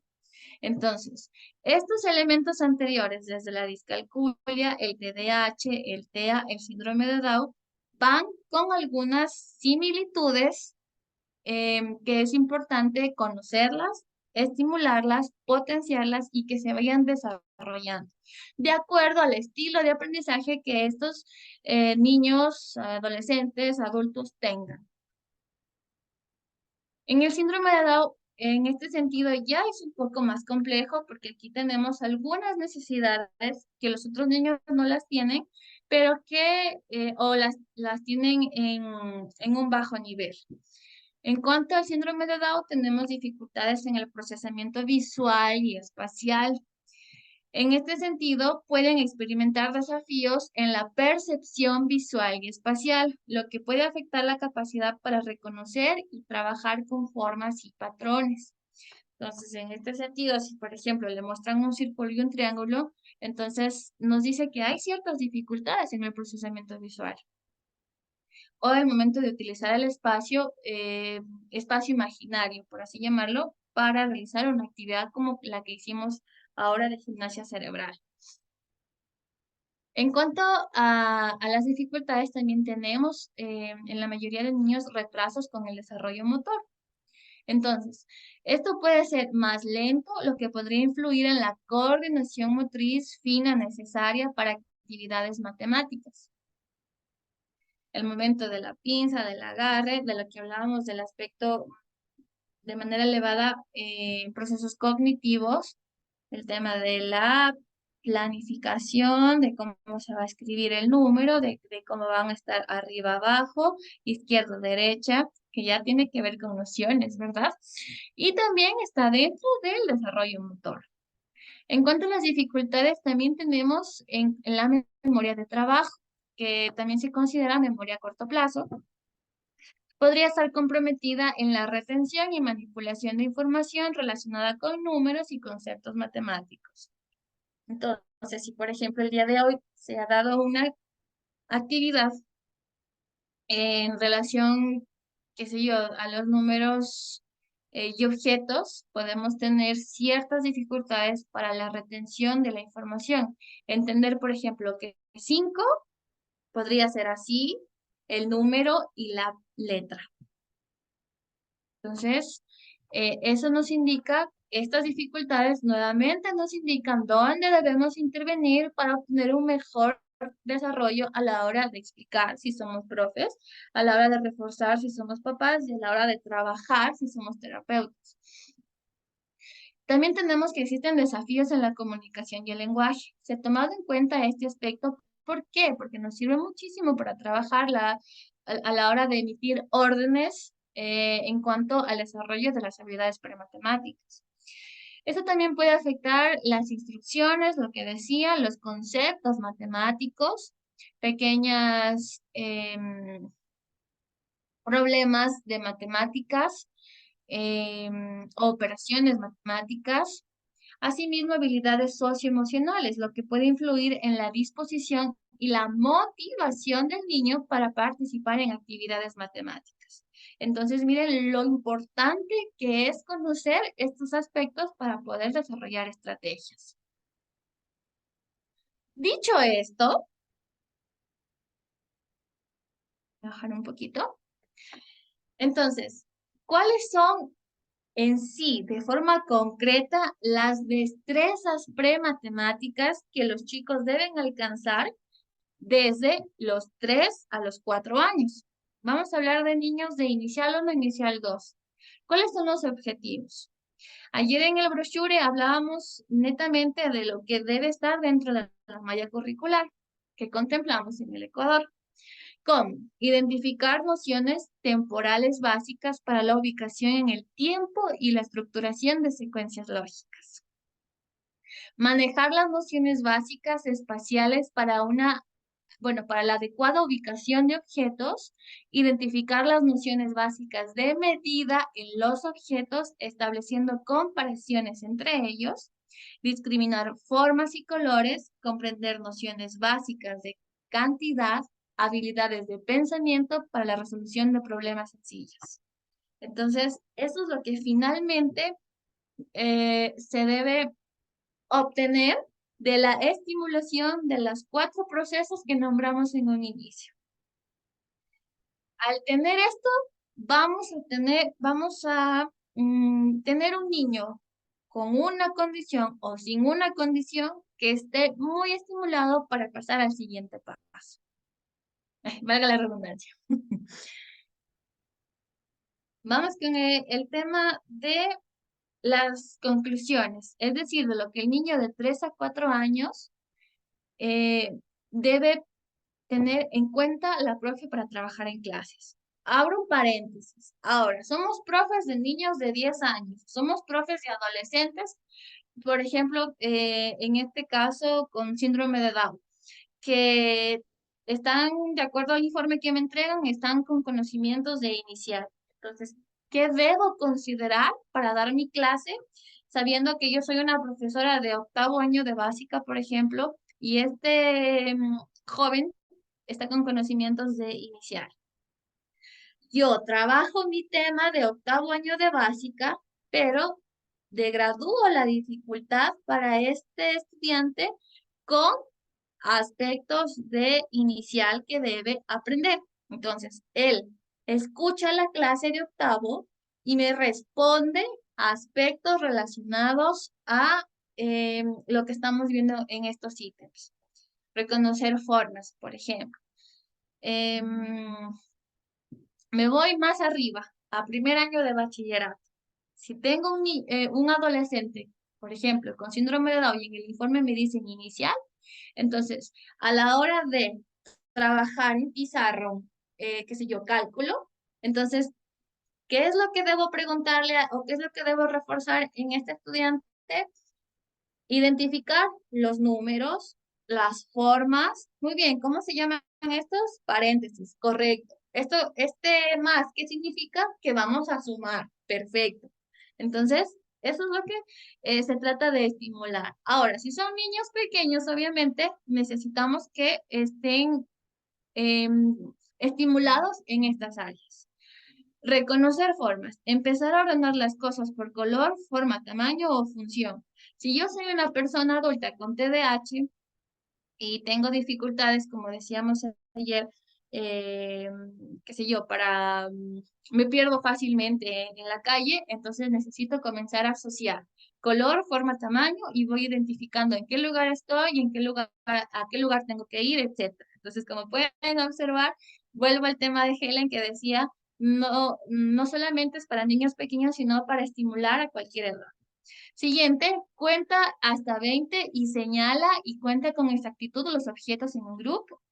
Entonces, estos elementos anteriores, desde la discalculia, el TDAH, el TEA, el síndrome de Down, van con algunas similitudes que es importante conocerlas, estimularlas, potenciarlas y que se vayan desarrollando de acuerdo al estilo de aprendizaje que estos niños, adolescentes, adultos tengan. En el síndrome de Down, en este sentido, ya es un poco más complejo porque aquí tenemos algunas necesidades que los otros niños no las tienen, pero que o las tienen en un bajo nivel. En cuanto al síndrome de Down, tenemos dificultades en el procesamiento visual y espacial. En este sentido, pueden experimentar desafíos en la percepción visual y espacial, lo que puede afectar la capacidad para reconocer y trabajar con formas y patrones. Entonces, en este sentido, si por ejemplo le muestran un círculo y un triángulo, entonces nos dice que hay ciertas dificultades en el procesamiento visual. O el momento de utilizar el espacio imaginario, por así llamarlo, para realizar una actividad como la que hicimos ahora de gimnasia cerebral. En cuanto a las dificultades, también tenemos en la mayoría de niños retrasos con el desarrollo motor. Entonces, esto puede ser más lento, lo que podría influir en la coordinación motriz fina necesaria para actividades matemáticas. El momento de la pinza, del agarre, de lo que hablábamos del aspecto de manera elevada, procesos cognitivos, el tema de la planificación, de cómo se va a escribir el número, de cómo van a estar arriba, abajo, izquierda, derecha, que ya tiene que ver con nociones, ¿verdad? Y también está dentro del desarrollo motor. En cuanto a las dificultades, también tenemos en la memoria de trabajo, que también se considera memoria a corto plazo, podría estar comprometida en la retención y manipulación de información relacionada con números y conceptos matemáticos. Entonces, si por ejemplo el día de hoy se ha dado una actividad en relación, qué sé yo, a los números y objetos, podemos tener ciertas dificultades para la retención de la información. Entender, por ejemplo, que 5 podría ser así, el número y la letra. Entonces, eso nos indica, estas dificultades nuevamente nos indican dónde debemos intervenir para obtener un mejor desarrollo a la hora de explicar si somos profes, a la hora de reforzar si somos papás y a la hora de trabajar si somos terapeutas. También tenemos que existen desafíos en la comunicación y el lenguaje. Se ha tomado en cuenta este aspecto. ¿Por qué? Porque nos sirve muchísimo para trabajar a la hora de emitir órdenes en cuanto al desarrollo de las habilidades prematemáticas. Esto también puede afectar las instrucciones, lo que decía, los conceptos matemáticos, pequeñas problemas de matemáticas, operaciones matemáticas, asimismo habilidades socioemocionales, lo que puede influir en la disposición y la motivación del niño para participar en actividades matemáticas. Entonces, miren lo importante que es conocer estos aspectos para poder desarrollar estrategias. Dicho esto, voy a bajar un poquito. Entonces, ¿cuáles son en sí, de forma concreta, las destrezas prematemáticas que los chicos deben alcanzar desde los 3 a los 4 años? Vamos a hablar de niños de inicial 1 inicial 2. ¿Cuáles son los objetivos? Ayer en el brochure hablábamos netamente de lo que debe estar dentro de la malla curricular que contemplamos en el Ecuador. ¿Cómo? Identificar nociones temporales básicas para la ubicación en el tiempo y la estructuración de secuencias lógicas. Manejar las nociones básicas espaciales para para la adecuada ubicación de objetos, identificar las nociones básicas de medida en los objetos, estableciendo comparaciones entre ellos, discriminar formas y colores, comprender nociones básicas de cantidad, habilidades de pensamiento para la resolución de problemas sencillos. Entonces, eso es lo que finalmente se debe obtener de la estimulación de los 4 procesos que nombramos en un inicio. Al tener esto, vamos a tener un niño con una condición o sin una condición que esté muy estimulado para pasar al siguiente paso. Valga la redundancia. Vamos con el tema de las conclusiones, es decir, de lo que el niño de 3 a 4 años debe tener en cuenta la profe para trabajar en clases. Abro un paréntesis. Ahora, somos profes de niños de 10 años, somos profes de adolescentes, por ejemplo, en este caso con síndrome de Down, que están, de acuerdo al informe que me entregan, están con conocimientos de inicial. Entonces, ¿qué debo considerar para dar mi clase? Sabiendo que yo soy una profesora de 8º año de básica, por ejemplo, y este joven está con conocimientos de inicial. Yo trabajo mi tema de 8º año de básica, pero degradúo la dificultad para este estudiante con aspectos de inicial que debe aprender. Entonces, él escucha la clase de 8º y me responde aspectos relacionados a lo que estamos viendo en estos ítems. Reconocer formas, por ejemplo. Me voy más arriba, a 1er año de bachillerato. Si tengo un adolescente, por ejemplo, con síndrome de Down y en el informe me dicen inicial, entonces, a la hora de trabajar en pizarro, qué sé yo, cálculo, entonces, ¿qué es lo que debo preguntarle o qué es lo que debo reforzar en este estudiante? Identificar los números, las formas. Muy bien, ¿cómo se llaman estos? Paréntesis, correcto. Este más, ¿qué significa? Que vamos a sumar. Perfecto. Entonces, eso es lo que se trata de estimular. Ahora, si son niños pequeños, obviamente necesitamos que estén estimulados en estas áreas. Reconocer formas. Empezar a ordenar las cosas por color, forma, tamaño o función. Si yo soy una persona adulta con TDAH y tengo dificultades, como decíamos ayer, qué sé yo, me pierdo fácilmente en la calle, entonces necesito comenzar a asociar color, forma, tamaño y voy identificando en qué lugar estoy y a qué lugar tengo que ir, etc. Entonces, como pueden observar, vuelvo al tema de Helen que decía, no solamente es para niños pequeños, sino para estimular a cualquier edad. Siguiente, cuenta hasta 20 y señala y cuenta con exactitud los objetos en un grupo.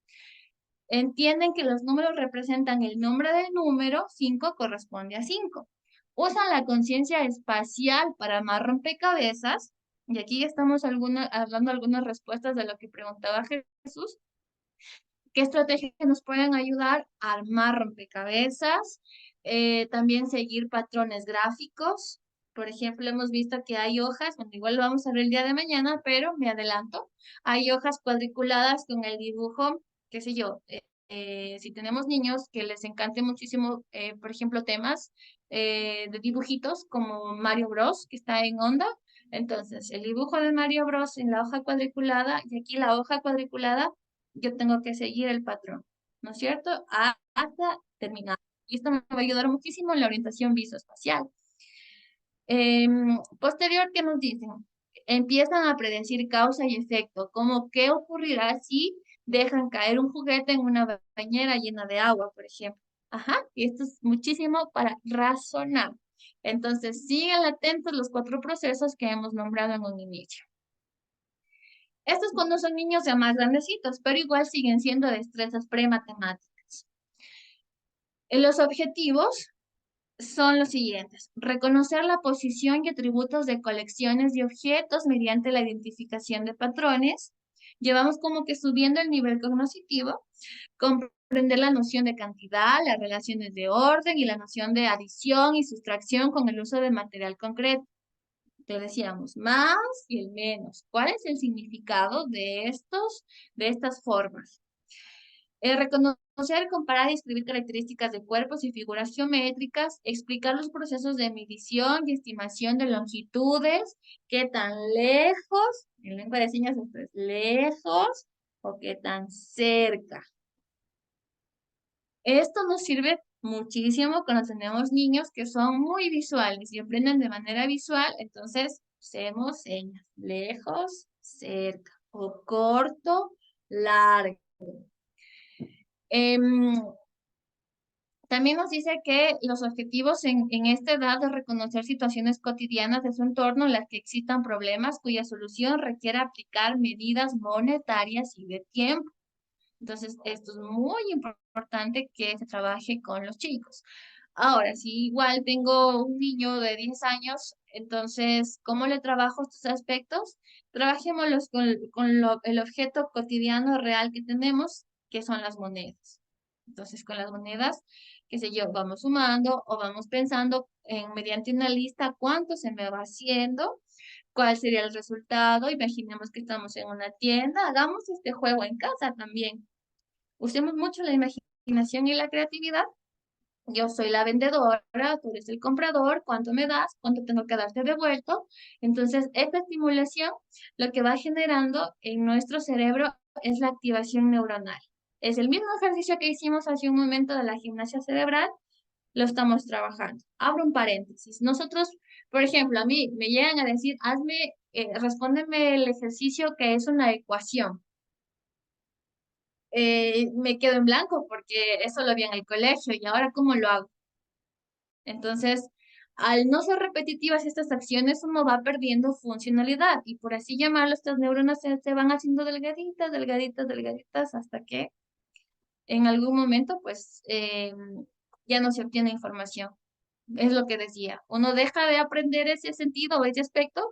Entienden que los números representan el nombre del número, 5 corresponde a 5. Usan la conciencia espacial para armar rompecabezas, y aquí ya estamos hablando algunas respuestas de lo que preguntaba Jesús. ¿Qué estrategias nos pueden ayudar a armar rompecabezas? También seguir patrones gráficos. Por ejemplo, hemos visto que hay hojas, bueno, igual lo vamos a ver el día de mañana, pero me adelanto. Hay hojas cuadriculadas con el dibujo, qué sé yo, si tenemos niños que les encante muchísimo, por ejemplo, temas de dibujitos como Mario Bros, que está en onda. Entonces, el dibujo de Mario Bros en la hoja cuadriculada, y aquí la hoja cuadriculada yo tengo que seguir el patrón, ¿no es cierto? Hasta terminar. Y esto me va a ayudar muchísimo en la orientación visoespacial. Posterior, ¿qué nos dicen? Empiezan a predecir causa y efecto, como qué ocurrirá si dejan caer un juguete en una bañera llena de agua, por ejemplo. Ajá, y esto es muchísimo para razonar. Entonces, sigan atentos los 4 procesos que hemos nombrado en un inicio. Estos cuando son niños ya más grandecitos, pero igual siguen siendo destrezas prematemáticas. Los objetivos son los siguientes: reconocer la posición y atributos de colecciones de objetos mediante la identificación de patrones. Llevamos como que subiendo el nivel cognitivo, comprender la noción de cantidad, las relaciones de orden y la noción de adición y sustracción con el uso de material concreto. Que decíamos, más y el menos. ¿Cuál es el significado de estas formas? Reconocer, comparar y escribir características de cuerpos y figuras geométricas, explicar los procesos de medición y estimación de longitudes, qué tan lejos, en lengua de señas esto es lejos, o qué tan cerca. Esto nos sirve muchísimo cuando tenemos niños que son muy visuales y aprenden de manera visual, entonces usemos señas, lejos, cerca, o corto, largo. También nos dice que los objetivos en esta edad de reconocer situaciones cotidianas de su entorno en las que existan problemas cuya solución requiere aplicar medidas monetarias y de tiempo. Entonces, esto es muy importante que se trabaje con los chicos. Ahora, si igual tengo un niño de 10 años, entonces, ¿cómo le trabajo estos aspectos? Trabajémoslos con el objeto cotidiano real que tenemos, que son las monedas. Entonces, con las monedas, qué sé yo, vamos sumando o vamos pensando mediante una lista cuánto se me va haciendo, cuál sería el resultado. Imaginemos que estamos en una tienda, hagamos este juego en casa también. Usemos mucho la imaginación y la creatividad. Yo soy la vendedora, tú eres el comprador, ¿cuánto me das? ¿Cuánto tengo que darte de vuelto? Entonces, esta estimulación lo que va generando en nuestro cerebro es la activación neuronal. Es el mismo ejercicio que hicimos hace un momento de la gimnasia cerebral, lo estamos trabajando. Abro un paréntesis. Nosotros, por ejemplo, a mí me llegan a decir, respóndeme el ejercicio que es una ecuación. Me quedo en blanco porque eso lo vi en el colegio y ahora ¿cómo lo hago? Entonces, al no ser repetitivas estas acciones, uno va perdiendo funcionalidad y por así llamarlo, estas neuronas se van haciendo delgaditas, delgaditas, delgaditas hasta que en algún momento, pues, ya no se obtiene información. Es lo que decía. Uno deja de aprender ese sentido o ese aspecto,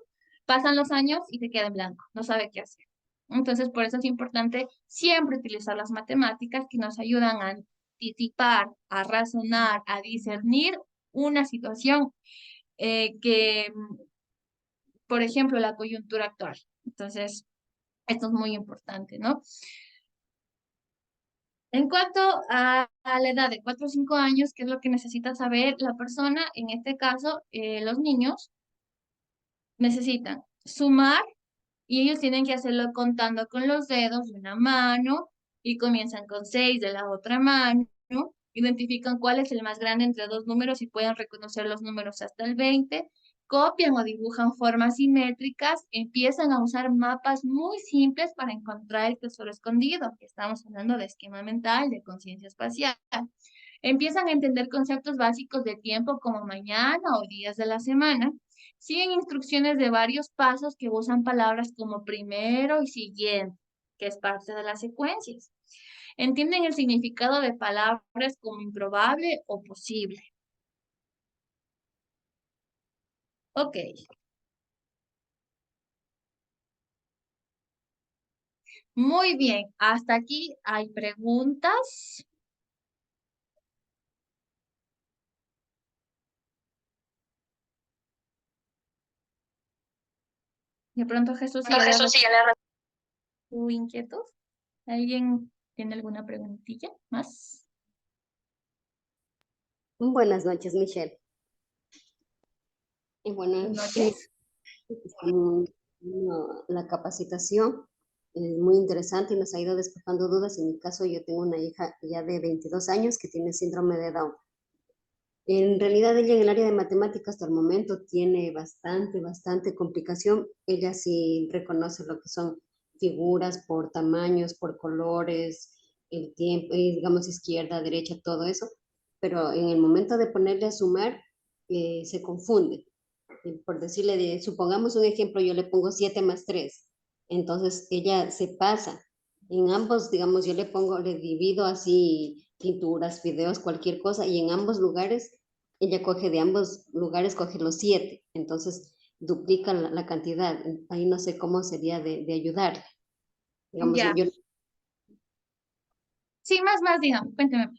pasan los años y se queda en blanco, no sabe qué hacer. Entonces, por eso es importante siempre utilizar las matemáticas que nos ayudan a anticipar, a razonar, a discernir una situación por ejemplo, la coyuntura actual. Entonces, esto es muy importante, ¿no? En cuanto a la edad de 4 o 5 años, ¿qué es lo que necesita saber la persona? En este caso, los niños necesitan sumar y ellos tienen que hacerlo contando con los dedos de una mano y comienzan con 6 de la otra mano. Identifican cuál es el más grande entre dos números y pueden reconocer los números hasta el 20. Copian o dibujan formas simétricas, empiezan a usar mapas muy simples para encontrar el tesoro escondido, que estamos hablando de esquema mental, de conciencia espacial. Empiezan a entender conceptos básicos de tiempo como mañana o días de la semana. Siguen instrucciones de varios pasos que usan palabras como primero y siguiente, que es parte de las secuencias. Entienden el significado de palabras como improbable o posible. Ok. Muy bien. Hasta aquí hay preguntas. De pronto Jesús, si ya le tu inquietud. ¿Alguien tiene alguna preguntilla más? Buenas noches, Michelle. Y bueno, Buenas noches. la capacitación es muy interesante y nos ha ido despejando dudas. En mi caso, yo tengo una hija ya de 22 años que tiene síndrome de Down. En realidad, ella en el área de matemáticas hasta el momento tiene bastante complicación. Ella sí reconoce lo que son figuras por tamaños, por colores, el tiempo, digamos izquierda, derecha, todo eso. Pero en el momento de ponerle a sumar, se confunde. Por decirle, supongamos un ejemplo, yo le pongo 7 más 3. Entonces ella se pasa. En ambos, digamos, yo le divido así pinturas, videos, cualquier cosa, y en ambos lugares, ella coge de ambos lugares, coge los 7, entonces duplica la cantidad. Ahí no sé cómo sería de ayudarle. Digamos, Ya. yo Sí, más, digamos, cuénteme.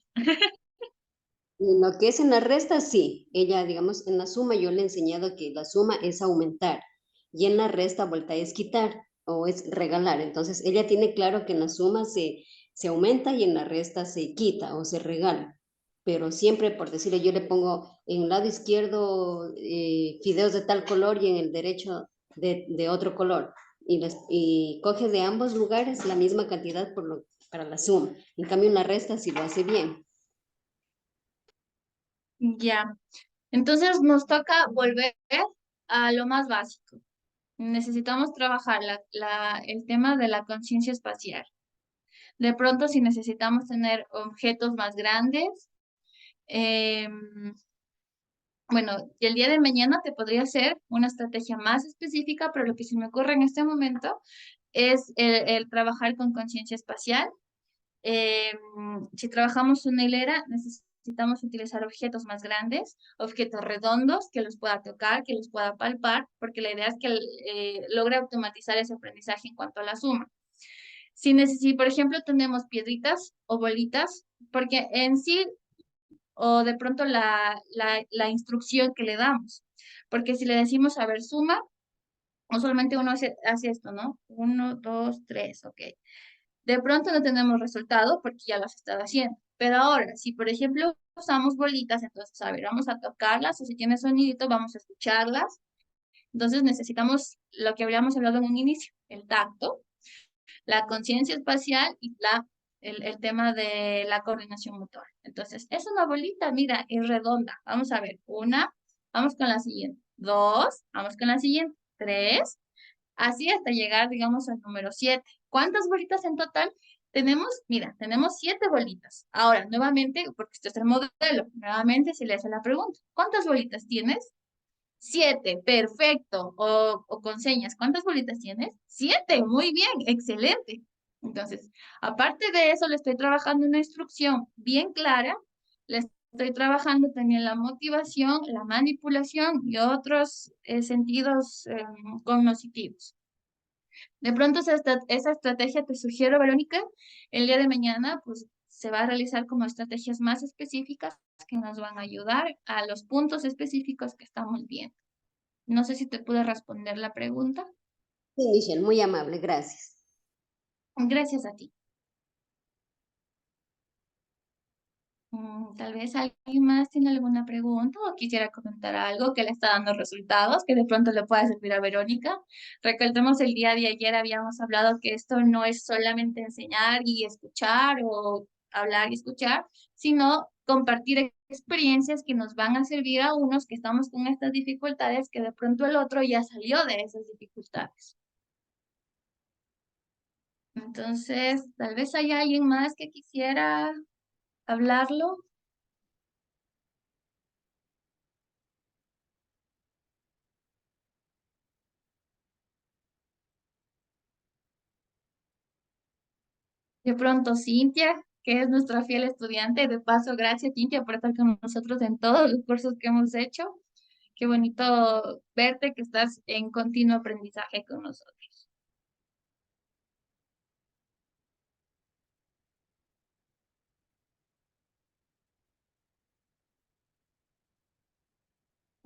en lo que es en la resta, sí. Ella, digamos, en la suma yo le he enseñado que la suma es aumentar y en la resta vuelta es quitar o es regalar. Entonces, ella tiene claro que en la suma se aumenta y en la resta se quita o se regala. Pero siempre, por decirle, yo le pongo en el lado izquierdo fideos de tal color y en el derecho de otro color. Y coge de ambos lugares la misma cantidad para la suma. En cambio, en la resta sí lo hace bien. Ya. Entonces nos toca volver a lo más básico. Necesitamos trabajar el tema de la conciencia espacial. De pronto, si necesitamos tener objetos más grandes, bueno, y el día de mañana te podría hacer una estrategia más específica, pero lo que se me ocurre en este momento es el trabajar con conciencia espacial. Si trabajamos una hilera, necesitamos utilizar objetos más grandes, objetos redondos que los pueda tocar, que los pueda palpar, porque la idea es que logre automatizar ese aprendizaje en cuanto a la suma. Si, por ejemplo, tenemos piedritas o bolitas, porque en sí, o de pronto la instrucción que le damos, porque si le decimos, a ver, suma, o solamente uno hace esto, ¿no? 1, 2, 3, ok. De pronto no tenemos resultado porque ya las estaba haciendo. Pero ahora, si por ejemplo usamos bolitas, entonces, a ver, vamos a tocarlas, o si tiene sonidito, vamos a escucharlas. Entonces necesitamos lo que habíamos hablado en un inicio, el tacto, la conciencia espacial y el tema de la coordinación motora. Entonces, es una bolita, mira, es redonda. Vamos a ver, una, vamos con la siguiente. Dos, vamos con la siguiente. Tres, así hasta llegar, digamos, al número 7. ¿Cuántas bolitas en total? Tenemos, mira, tenemos 7 bolitas. Ahora, nuevamente, porque este es el modelo, nuevamente se le hace la pregunta. ¿Cuántas bolitas tienes? 7, perfecto. O con señas, ¿cuántas bolitas tienes? 7, muy bien, excelente. Entonces, aparte de eso, le estoy trabajando una instrucción bien clara, le estoy trabajando también la motivación, la manipulación y otros sentidos cognitivos. De pronto esa estrategia te sugiero, Verónica, el día de mañana, pues se va a realizar como estrategias más específicas que nos van a ayudar a los puntos específicos que estamos viendo. No sé si te pude responder la pregunta. Sí, Michelle, muy amable, gracias. Gracias a ti. Tal vez alguien más tiene alguna pregunta o quisiera comentar algo que le está dando resultados, que de pronto le pueda servir a Verónica. Recordemos el día de ayer habíamos hablado que esto no es solamente enseñar y escuchar o hablar y escuchar, sino compartir experiencias que nos van a servir a unos que estamos con estas dificultades, que de pronto el otro ya salió de esas dificultades. Entonces, tal vez haya alguien más que quisiera hablarlo. De pronto, Cintia, que es nuestra fiel estudiante. De paso, gracias, Cintia, por estar con nosotros en todos los cursos que hemos hecho. Qué bonito verte que estás en continuo aprendizaje con nosotros.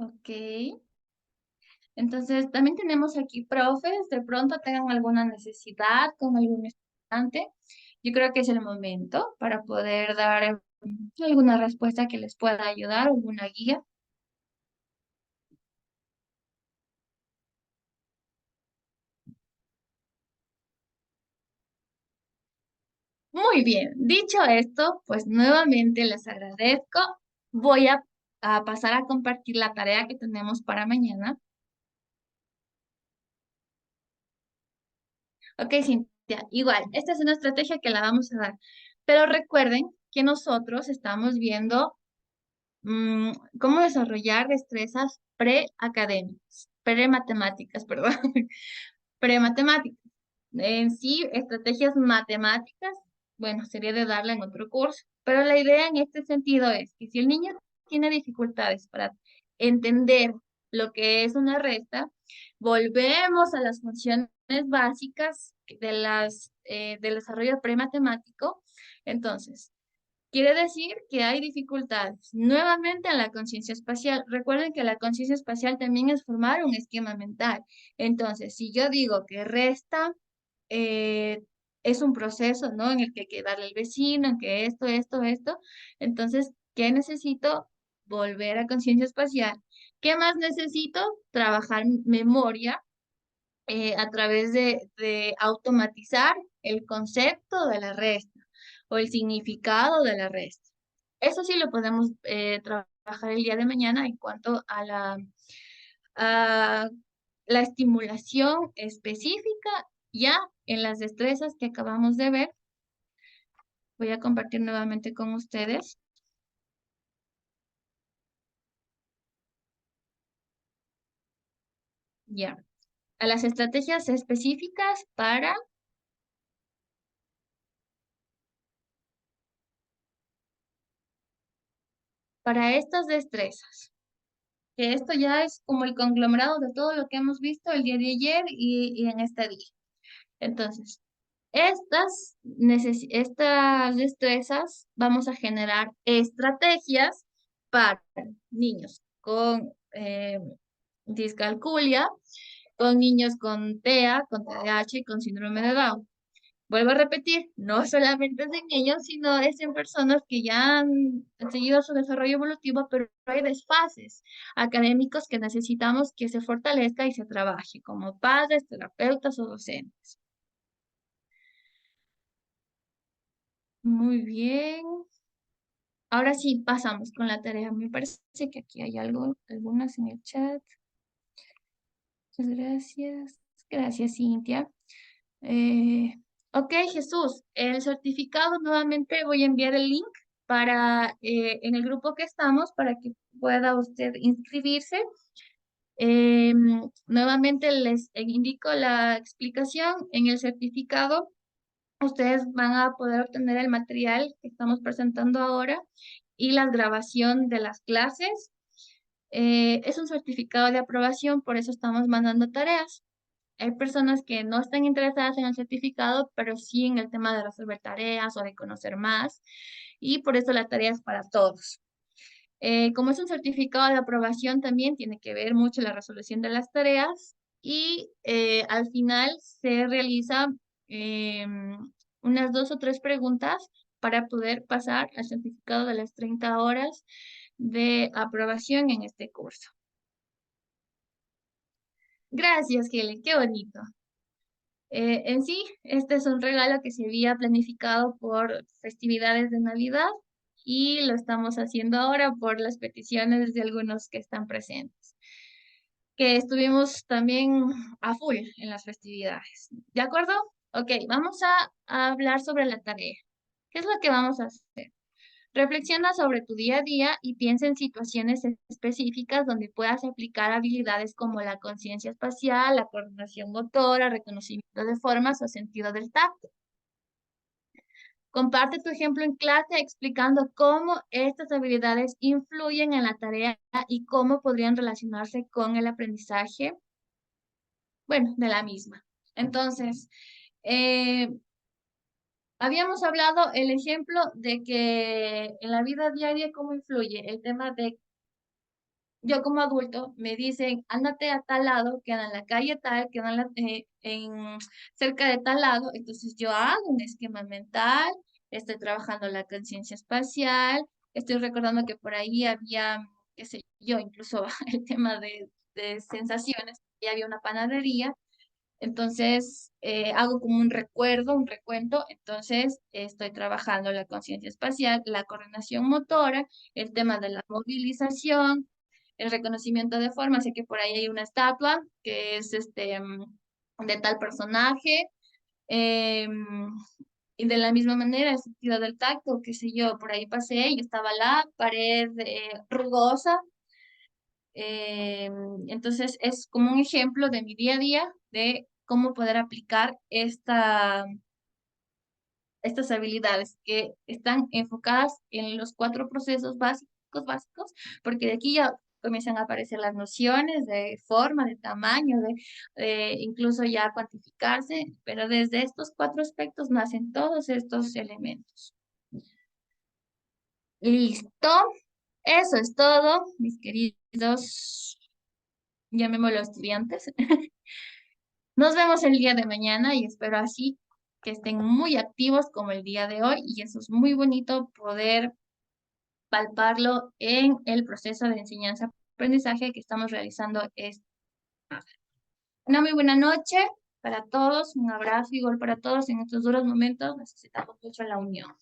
Ok. Entonces, también tenemos aquí profes, de pronto tengan alguna necesidad con algún estudiante. Yo creo que es el momento para poder dar alguna respuesta que les pueda ayudar, alguna guía. Muy bien, dicho esto, pues nuevamente les agradezco. Voy a pasar a compartir la tarea que tenemos para mañana. Ok, Cintia, igual, esta es una estrategia que la vamos a dar. Pero recuerden que nosotros estamos viendo cómo desarrollar destrezas preacadémicas, prematemáticas, perdón, prematemáticas. En sí, estrategias matemáticas bueno, sería de darla en otro curso. Pero la idea en este sentido es que si el niño tiene dificultades para entender lo que es una resta, volvemos a las funciones básicas del desarrollo prematemático. Entonces, quiere decir que hay dificultades. Nuevamente en la conciencia espacial. Recuerden que la conciencia espacial también es formar un esquema mental. Entonces, si yo digo que resta eh, es un proceso, ¿no? En el que hay que darle al vecino, en que esto. Entonces, ¿qué necesito? Volver a conciencia espacial. ¿Qué más necesito? Trabajar memoria a través de automatizar el concepto de la resta o el significado de la resta. Eso sí lo podemos trabajar el día de mañana en cuanto a la estimulación específica ya en las destrezas que acabamos de ver. Voy a compartir nuevamente con ustedes. Ya. A las estrategias específicas para estas destrezas. Que esto ya es como el conglomerado de todo lo que hemos visto el día de ayer y en este día. Entonces, estas destrezas vamos a generar estrategias para niños con discalculia, con niños con TEA, con TDAH y con síndrome de Down. Vuelvo a repetir, no solamente es en niños, sino es en personas que ya han seguido su desarrollo evolutivo, pero hay desfases académicos que necesitamos que se fortalezca y se trabaje como padres, terapeutas o docentes. Muy bien. Ahora sí, pasamos con la tarea. Me parece que aquí hay algunas en el chat. Muchas gracias. Gracias, Cintia. Ok, Jesús, el certificado nuevamente voy a enviar el link para en el grupo que estamos para que pueda usted inscribirse. Nuevamente les indico la explicación en el certificado. Ustedes van a poder obtener el material que estamos presentando ahora y la grabación de las clases. Es un certificado de aprobación, por eso estamos mandando tareas. Hay personas que no están interesadas en el certificado, pero sí en el tema de resolver tareas o de conocer más, y por eso la tarea es para todos. Como es un certificado de aprobación, también tiene que ver mucho la resolución de las tareas y al final se realiza unas 2 o 3 preguntas para poder pasar al certificado de las 30 horas de aprobación en este curso. Gracias, Helen, qué bonito. En sí, este es un regalo que se había planificado por festividades de Navidad y lo estamos haciendo ahora por las peticiones de algunos que están presentes, que estuvimos también a full en las festividades. ¿De acuerdo? Ok, vamos a hablar sobre la tarea. ¿Qué es lo que vamos a hacer? Reflexiona sobre tu día a día y piensa en situaciones específicas donde puedas aplicar habilidades como la conciencia espacial, la coordinación motora, reconocimiento de formas o sentido del tacto. Comparte tu ejemplo en clase explicando cómo estas habilidades influyen en la tarea y cómo podrían relacionarse con el aprendizaje, bueno, de la misma. Entonces, eh, habíamos hablado el ejemplo de que en la vida diaria cómo influye el tema de yo como adulto me dicen, ándate a tal lado, queda en la calle tal, queda cerca de tal lado, entonces yo hago un esquema mental, estoy trabajando la conciencia espacial, estoy recordando que por ahí había, qué sé yo, incluso el tema de sensaciones, y había una panadería, entonces hago como un recuerdo, un recuento, entonces estoy trabajando la conciencia espacial, la coordinación motora, el tema de la movilización, el reconocimiento de forma, sé que por ahí hay una estatua que es de tal personaje, y de la misma manera el sentido del tacto, qué sé yo, por ahí pasé y estaba la pared rugosa, entonces es como un ejemplo de mi día a día de cómo poder aplicar estas habilidades que están enfocadas en los 4 procesos básicos, porque de aquí ya comienzan a aparecer las nociones de forma, de tamaño, de incluso ya cuantificarse, pero desde estos 4 aspectos nacen todos estos elementos. Listo. Eso es todo, mis queridos, llamémoslo estudiantes. Nos vemos el día de mañana y espero así que estén muy activos como el día de hoy y eso es muy bonito poder palparlo en el proceso de enseñanza-aprendizaje que estamos realizando. Una muy buena noche para todos, un abrazo igual para todos en estos duros momentos, necesitamos mucho la unión.